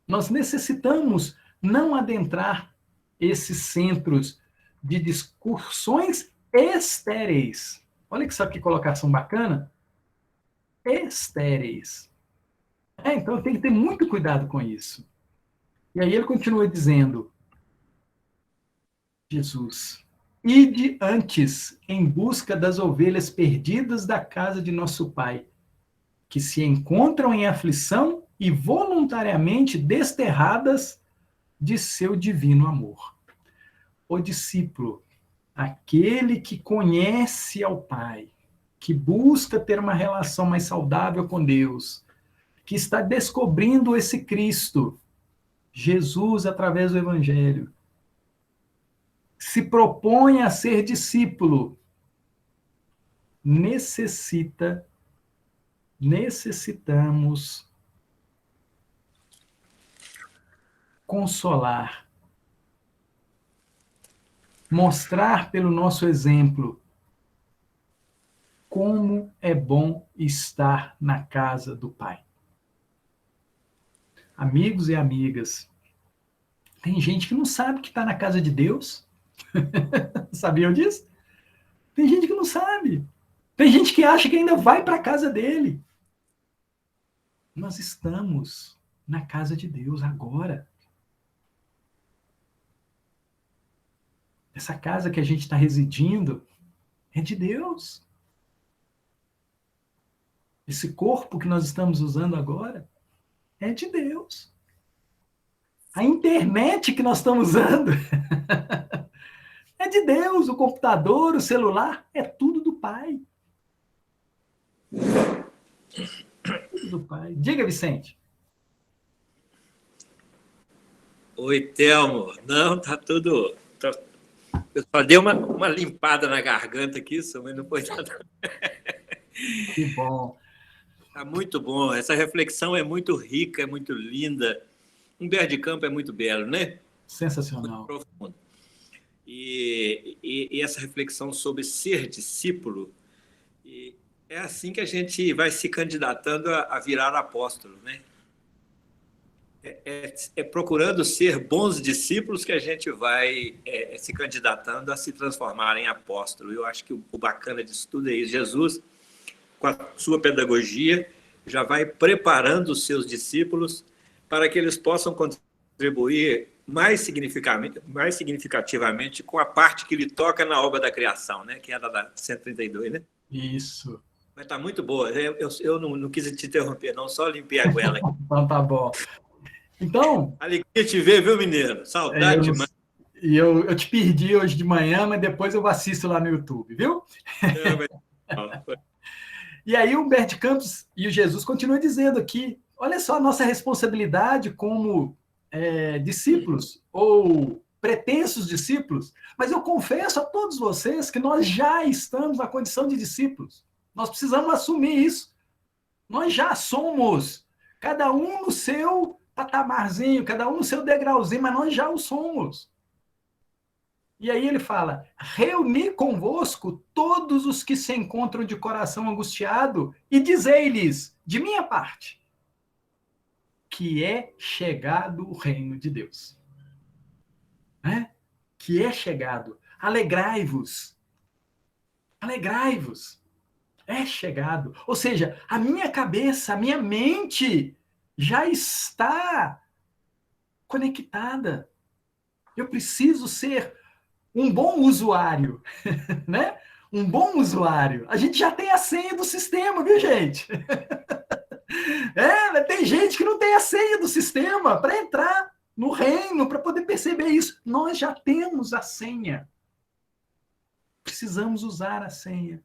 Nós necessitamos não adentrar esses centros de discussões estéreis. Olha que, sabe que colocação bacana? Estéreis. Então tem que ter muito cuidado com isso. E aí ele continua dizendo, Jesus, ide antes em busca das ovelhas perdidas da casa de nosso Pai, que se encontram em aflição e voluntariamente desterradas de seu divino amor. O discípulo, aquele que conhece ao Pai, que busca ter uma relação mais saudável com Deus, que está descobrindo esse Cristo, Jesus através do Evangelho, se propõe a ser discípulo, necessitamos consolar, mostrar pelo nosso exemplo como é bom estar na casa do Pai. Amigos e amigas, tem gente que não sabe que está na casa de Deus. Sabiam disso? Tem gente que não sabe. Tem gente que acha que ainda vai para a casa dele. Nós estamos na casa de Deus agora. Essa casa que a gente está residindo é de Deus. Esse corpo que nós estamos usando agora é de Deus. A internet que nós estamos usando é de Deus. O computador, o celular, é tudo do Pai. Tudo do Pai. Diga, Vicente. Oi, Telmo. Não, tá tudo... Eu só dei uma limpada na garganta aqui, mas não foi nada. Que bom. Tá muito bom. Essa reflexão é muito rica, é muito linda. Humberto de Campos é muito belo, né? Sensacional. Muito profundo. E essa reflexão sobre ser discípulo, é assim que a gente vai se candidatando a virar apóstolo, né? É procurando ser bons discípulos que a gente vai se candidatando a se transformar em apóstolo. Eu acho que o bacana disso tudo é isso. Jesus, com a sua pedagogia, já vai preparando os seus discípulos para que eles possam contribuir mais significativamente com a parte que lhe toca na obra da criação, né? Que era da 132, né? Isso. Mas está muito boa. Eu não quis te interromper, não, só limpei a goela aqui. Então tá bom. Então... Alegria te ver, viu, mineiro? Saudade demais. E eu te perdi hoje de manhã, mas depois eu assisto lá no YouTube, viu? E aí o Humberto de Campos e o Jesus continuam dizendo aqui, olha só a nossa responsabilidade como discípulos, ou pretensos discípulos, mas eu confesso a todos vocês que nós já estamos na condição de discípulos. Nós precisamos assumir isso. Nós já somos, cada um no seu patamarzinho, cada um no seu degrauzinho, mas nós já o somos. E aí ele fala, reuni convosco todos os que se encontram de coração angustiado e dizei-lhes, de minha parte, que é chegado o reino de Deus. Né? Que é chegado. Alegrai-vos. Alegrai-vos. É chegado. Ou seja, a minha cabeça, a minha mente já está conectada. Eu preciso ser um bom usuário, né? um bom usuário. A gente já tem a senha do sistema, viu, gente? Tem gente que não tem a senha do sistema para entrar no reino, para poder perceber isso. Nós já temos a senha. Precisamos usar a senha.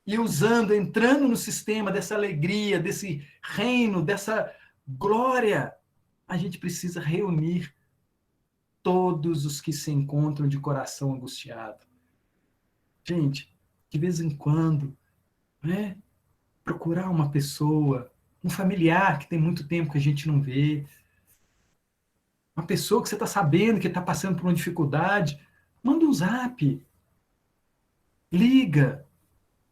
E usando, entrando no sistema dessa alegria, desse reino, dessa glória, a gente precisa reunir todos os que se encontram de coração angustiado. Gente, de vez em quando, né, procurar uma pessoa, um familiar que tem muito tempo que a gente não vê, uma pessoa que você está sabendo que está passando por uma dificuldade, manda um zap, liga,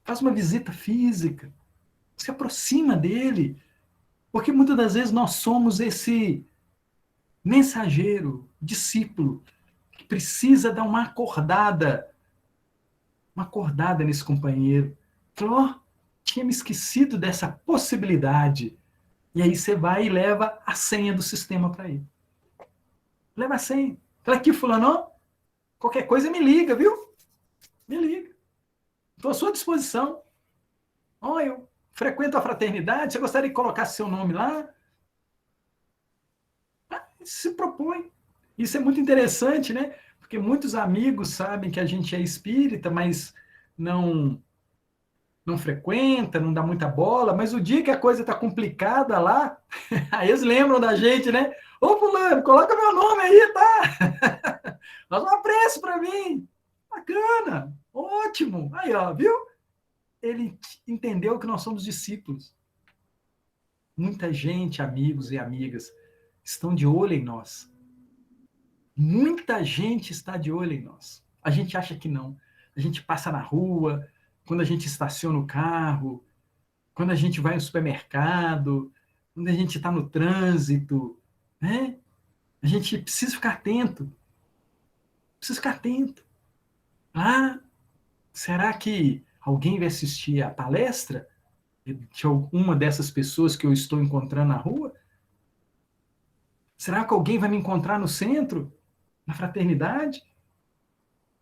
faz uma visita física, se aproxima dele, porque muitas das vezes nós somos esse mensageiro, discípulo, que precisa dar uma acordada nesse companheiro. Falou, tinha me esquecido dessa possibilidade. E aí você vai e leva a senha do sistema para ele. Leva a senha. Fala aqui, fulano, qualquer coisa me liga, viu? Me liga. Estou à sua disposição. Eu frequento a fraternidade, você gostaria de colocar seu nome lá? Se propõe. Isso é muito interessante, né? Porque muitos amigos sabem que a gente é espírita, mas não frequenta, não dá muita bola, mas o dia que a coisa está complicada lá, aí eles lembram da gente, né? Ô, fulano, coloca meu nome aí, tá? Faz uma prece para mim. Bacana, ótimo. Aí, ó, viu? Ele entendeu que nós somos discípulos. Muita gente, amigos e amigas, estão de olho em nós. Muita gente está de olho em nós. A gente acha que não. A gente passa na rua, quando a gente estaciona o carro, quando a gente vai no supermercado, quando a gente está no trânsito, né? A gente precisa ficar atento. Precisa ficar atento. Será que alguém vai assistir a palestra de alguma dessas pessoas que eu estou encontrando na rua? Será que alguém vai me encontrar no centro? Na fraternidade?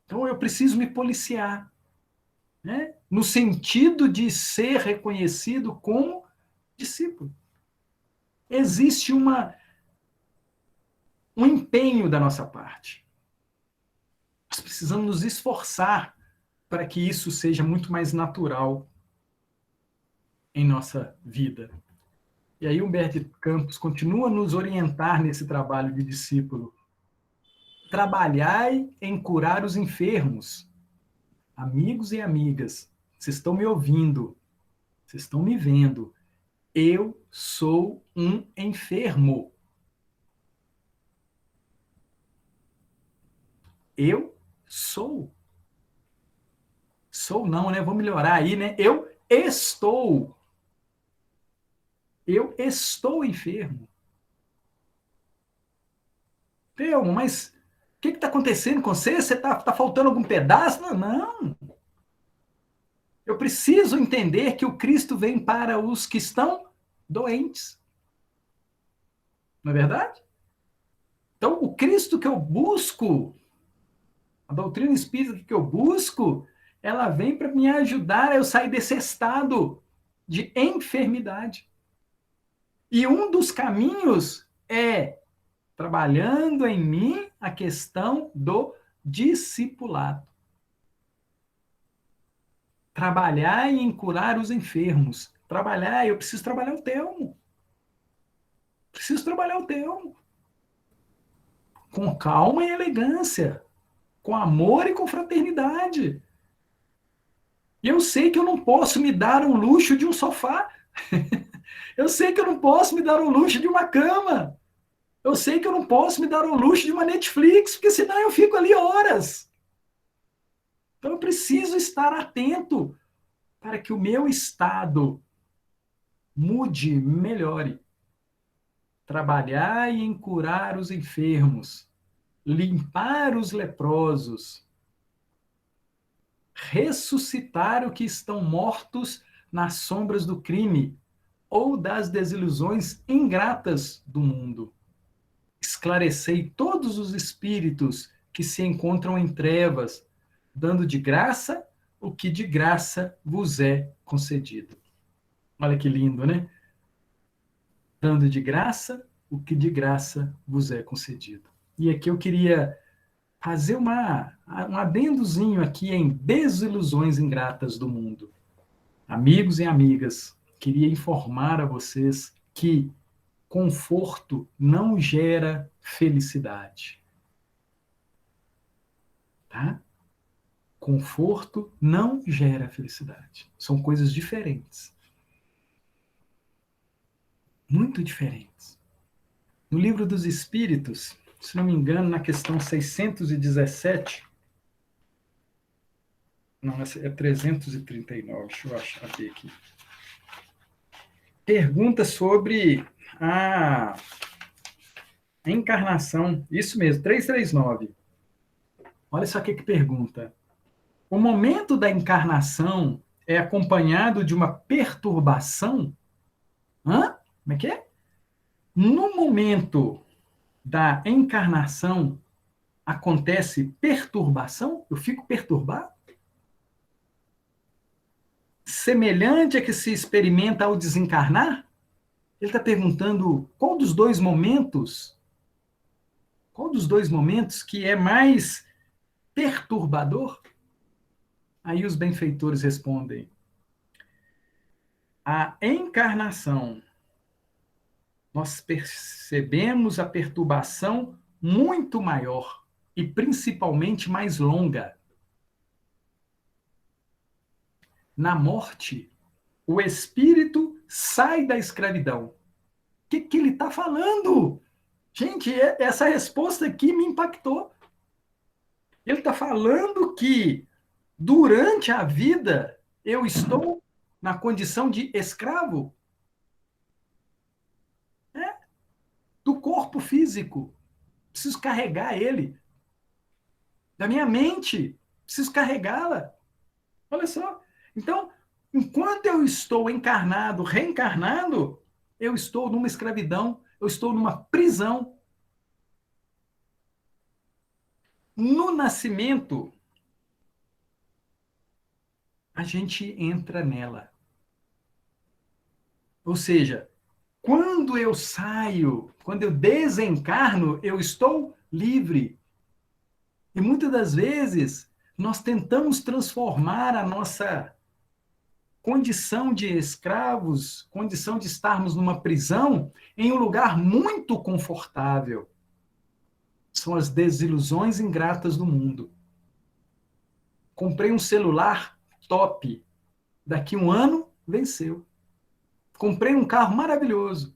Então eu preciso me policiar, né? No sentido de ser reconhecido como discípulo. Existe um empenho da nossa parte. Nós precisamos nos esforçar para que isso seja muito mais natural em nossa vida. E aí Humberto Campos continua a nos orientar nesse trabalho de discípulo. Trabalhai em curar os enfermos. Amigos e amigas, vocês estão me ouvindo, vocês estão me vendo. Eu sou um enfermo. Eu sou. Sou não, né? Vou melhorar aí, né? Eu estou. Eu estou enfermo. Telmo, mas o que está acontecendo com você? Você está faltando algum pedaço? Não. Eu preciso entender que o Cristo vem para os que estão doentes. Não é verdade? Então, o Cristo que eu busco, a doutrina espírita que eu busco, ela vem para me ajudar a eu sair desse estado de enfermidade. E um dos caminhos é trabalhando em mim a questão do discipulado. Trabalhar em curar os enfermos. Eu preciso trabalhar o Telmo. Preciso trabalhar o Telmo. Com calma e elegância. Com amor e com fraternidade. E eu sei que eu não posso me dar um luxo de um sofá. Eu sei que eu não posso me dar um luxo de uma cama. Eu sei que eu não posso me dar um luxo de uma Netflix, porque senão eu fico ali horas. Então eu preciso estar atento para que o meu estado mude, melhore. Trabalhar em curar os enfermos, limpar os leprosos, ressuscitar os que estão mortos nas sombras do crime ou das desilusões ingratas do mundo. Esclarecei todos os espíritos que se encontram em trevas, dando de graça o que de graça vos é concedido. Olha que lindo, né? Dando de graça o que de graça vos é concedido. E aqui eu queria fazer um adendozinho aqui em desilusões ingratas do mundo. Amigos e amigas, queria informar a vocês que conforto não gera felicidade. Tá? Conforto não gera felicidade. São coisas diferentes. Muito diferentes. No Livro dos Espíritos, se não me engano, na questão 617, não, é 339, deixa eu achar aqui. Pergunta sobre a encarnação, isso mesmo, 339. Olha só o que pergunta. O momento da encarnação é acompanhado de uma perturbação? Hã? Como é que é? No momento da encarnação, acontece perturbação? Eu fico perturbado? Semelhante a que se experimenta ao desencarnar? Ele está perguntando qual dos dois momentos que é mais perturbador? Aí os benfeitores respondem: a encarnação. Nós percebemos a perturbação muito maior e principalmente mais longa. Na morte, o espírito sai da escravidão. O que ele está falando? Gente, essa resposta aqui me impactou. Ele está falando que durante a vida eu estou na condição de escravo do corpo físico. Preciso carregar ele. Da minha mente. Preciso carregá-la. Olha só. Então, enquanto eu estou encarnado, reencarnado, eu estou numa escravidão, eu estou numa prisão. No nascimento, a gente entra nela. Ou seja, quando eu saio, quando eu desencarno, eu estou livre. E muitas das vezes, nós tentamos transformar a nossa condição de escravos, condição de estarmos numa prisão, em um lugar muito confortável. São as desilusões ingratas do mundo. Comprei um celular top. Daqui um ano, venceu. Comprei um carro maravilhoso.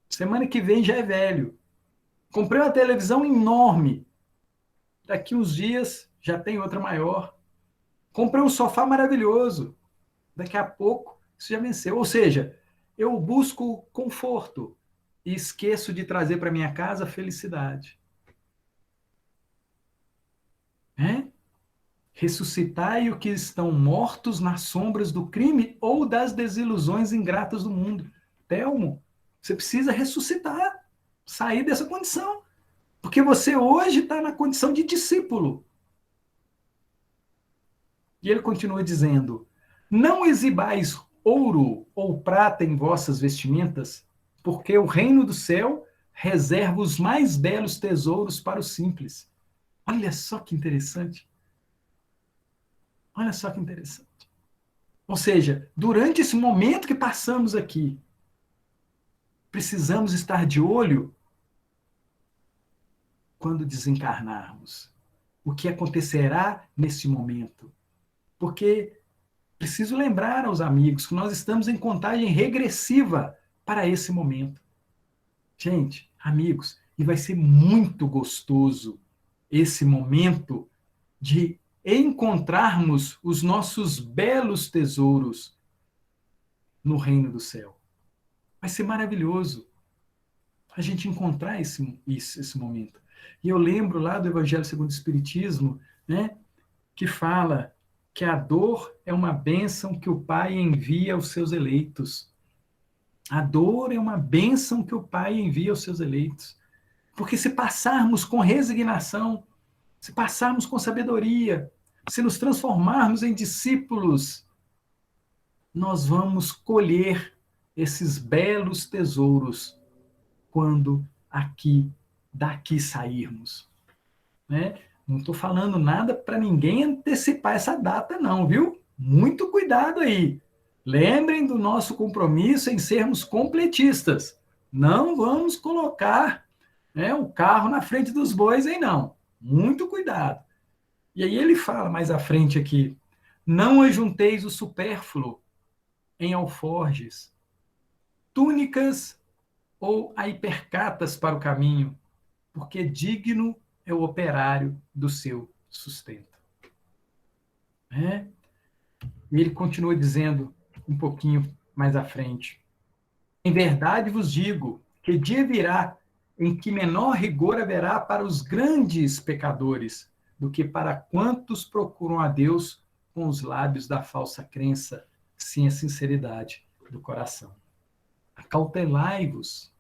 Semana que vem já é velho. Comprei uma televisão enorme. Daqui uns dias já tem outra maior. Comprei um sofá maravilhoso. Daqui a pouco isso já venceu. Ou seja, eu busco conforto e esqueço de trazer para minha casa felicidade. Ressuscitai o que estão mortos nas sombras do crime ou das desilusões ingratas do mundo. Telmo, você precisa ressuscitar, sair dessa condição. Porque você hoje está na condição de discípulo. E ele continua dizendo: não exibais ouro ou prata em vossas vestimentas, porque o reino do céu reserva os mais belos tesouros para os simples. Olha só que interessante. Olha só que interessante. Ou seja, durante esse momento que passamos aqui, precisamos estar de olho quando desencarnarmos. O que acontecerá nesse momento? Porque preciso lembrar aos amigos que nós estamos em contagem regressiva para esse momento. Gente, amigos, e vai ser muito gostoso esse momento de encontrarmos os nossos belos tesouros no reino do céu. Vai ser maravilhoso a gente encontrar esse momento. E eu lembro lá do Evangelho segundo o Espiritismo, né, que fala que a dor é uma bênção que o Pai envia aos seus eleitos. A dor é uma bênção que o Pai envia aos seus eleitos. Porque se passarmos com resignação, se passarmos com sabedoria, se nos transformarmos em discípulos, nós vamos colher esses belos tesouros quando daqui sairmos, né? Não estou falando nada para ninguém antecipar essa data, não, viu? Muito cuidado aí. Lembrem do nosso compromisso em sermos completistas. Não vamos colocar, né, o carro na frente dos bois, aí não. Muito cuidado. E aí ele fala mais à frente aqui: não ajunteis o supérfluo em alforjes, túnicas ou hipercatas para o caminho, porque digno é o operário do seu sustento. É? E ele continua dizendo um pouquinho mais à frente: em verdade vos digo que dia virá em que menor rigor haverá para os grandes pecadores do que para quantos procuram a Deus com os lábios da falsa crença, sem a sinceridade do coração. Acautelai-vos,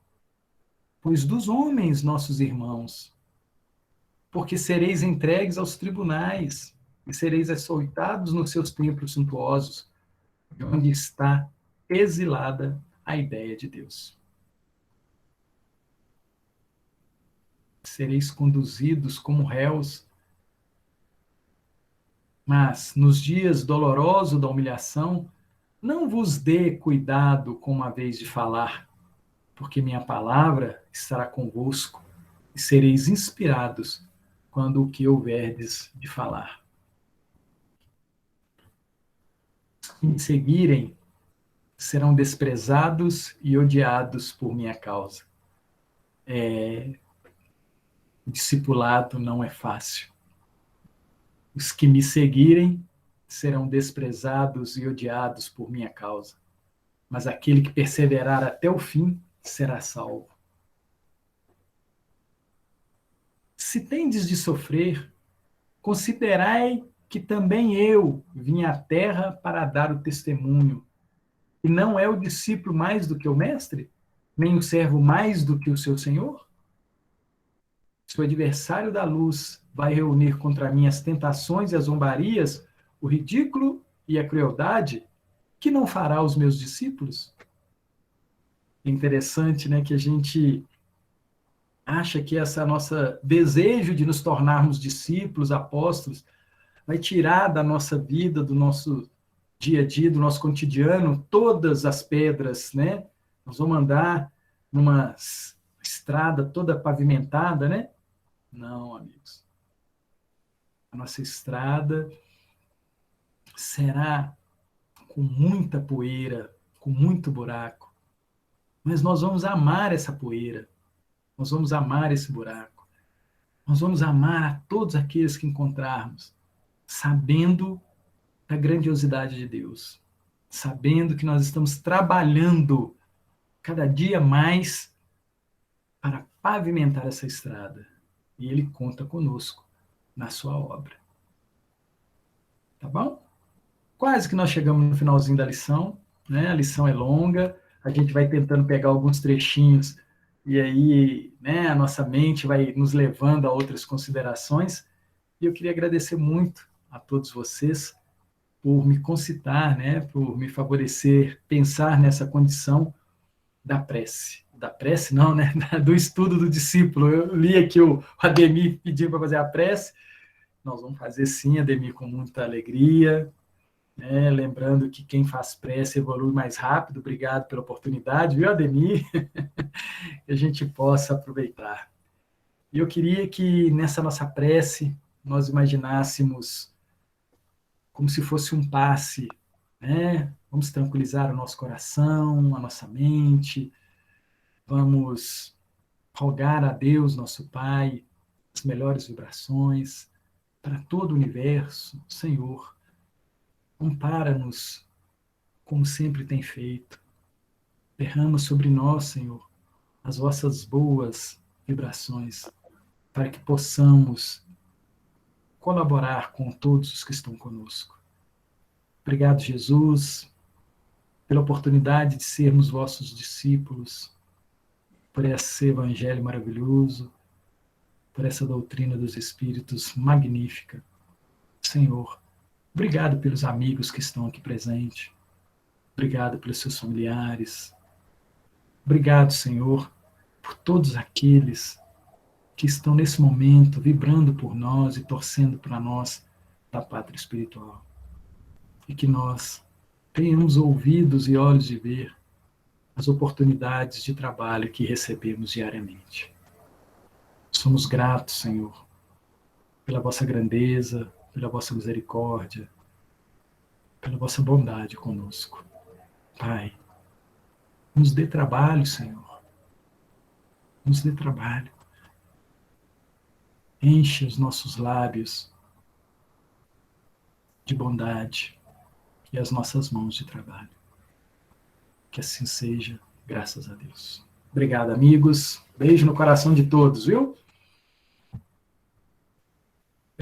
pois dos homens, nossos irmãos, porque sereis entregues aos tribunais e sereis açoitados nos seus templos suntuosos, onde está exilada a ideia de Deus. Sereis conduzidos como réus, mas nos dias dolorosos da humilhação, não vos dê cuidado com a vez de falar, porque minha palavra estará convosco e sereis inspirados quando o que houverdes de falar. Os que me seguirem serão desprezados e odiados por minha causa. O discipulado não é fácil. Os que me seguirem serão desprezados e odiados por minha causa, mas aquele que perseverar até o fim será salvo. Se tendes de sofrer, considerai que também eu vim à terra para dar o testemunho. E não é o discípulo mais do que o mestre? Nem o servo mais do que o seu senhor? Se o adversário da luz vai reunir contra mim as tentações e as zombarias, o ridículo e a crueldade, que não fará os meus discípulos? É interessante, né, que a gente acha que esse nosso desejo de nos tornarmos discípulos, apóstolos, vai tirar da nossa vida, do nosso dia a dia, do nosso cotidiano, todas as pedras, né? Nós vamos andar numa estrada toda pavimentada, né? Não, amigos. A nossa estrada será com muita poeira, com muito buraco. Mas nós vamos amar essa poeira. Nós vamos amar esse buraco. Nós vamos amar a todos aqueles que encontrarmos, sabendo da grandiosidade de Deus, sabendo que nós estamos trabalhando cada dia mais para pavimentar essa estrada. E Ele conta conosco na sua obra. Tá bom? Quase que nós chegamos no finalzinho da lição, né? A lição é longa, a gente vai tentando pegar alguns trechinhos e aí, né, a nossa mente vai nos levando a outras considerações. E eu queria agradecer muito a todos vocês por me concitar, né, por me favorecer pensar nessa condição da prece. Da prece não, né, do estudo do discípulo. Eu li aqui o Ademir pedindo para fazer a prece. Nós vamos fazer sim, Ademir, com muita alegria, né? Lembrando que quem faz prece evolui mais rápido. Obrigado pela oportunidade, viu, Ademir? Que a gente possa aproveitar. E eu queria que nessa nossa prece nós imaginássemos como se fosse um passe, né? Vamos tranquilizar o nosso coração, a nossa mente, vamos rogar a Deus, nosso Pai, as melhores vibrações para todo o universo. Senhor, ampara-nos como sempre tem feito. Derrama sobre nós, Senhor, as vossas boas vibrações, para que possamos colaborar com todos os que estão conosco. Obrigado, Jesus, pela oportunidade de sermos vossos discípulos, por esse evangelho maravilhoso, por essa doutrina dos Espíritos magnífica. Senhor. Obrigado pelos amigos que estão aqui presentes. Obrigado pelos seus familiares. Obrigado, Senhor, por todos aqueles que estão nesse momento vibrando por nós e torcendo para nós da pátria espiritual. E que nós tenhamos ouvidos e olhos de ver as oportunidades de trabalho que recebemos diariamente. Somos gratos, Senhor, pela vossa grandeza, pela vossa misericórdia, pela vossa bondade conosco. Pai, nos dê trabalho, Senhor. Nos dê trabalho. Enche os nossos lábios de bondade e as nossas mãos de trabalho. Que assim seja, graças a Deus. Obrigado, amigos. Beijo no coração de todos, viu?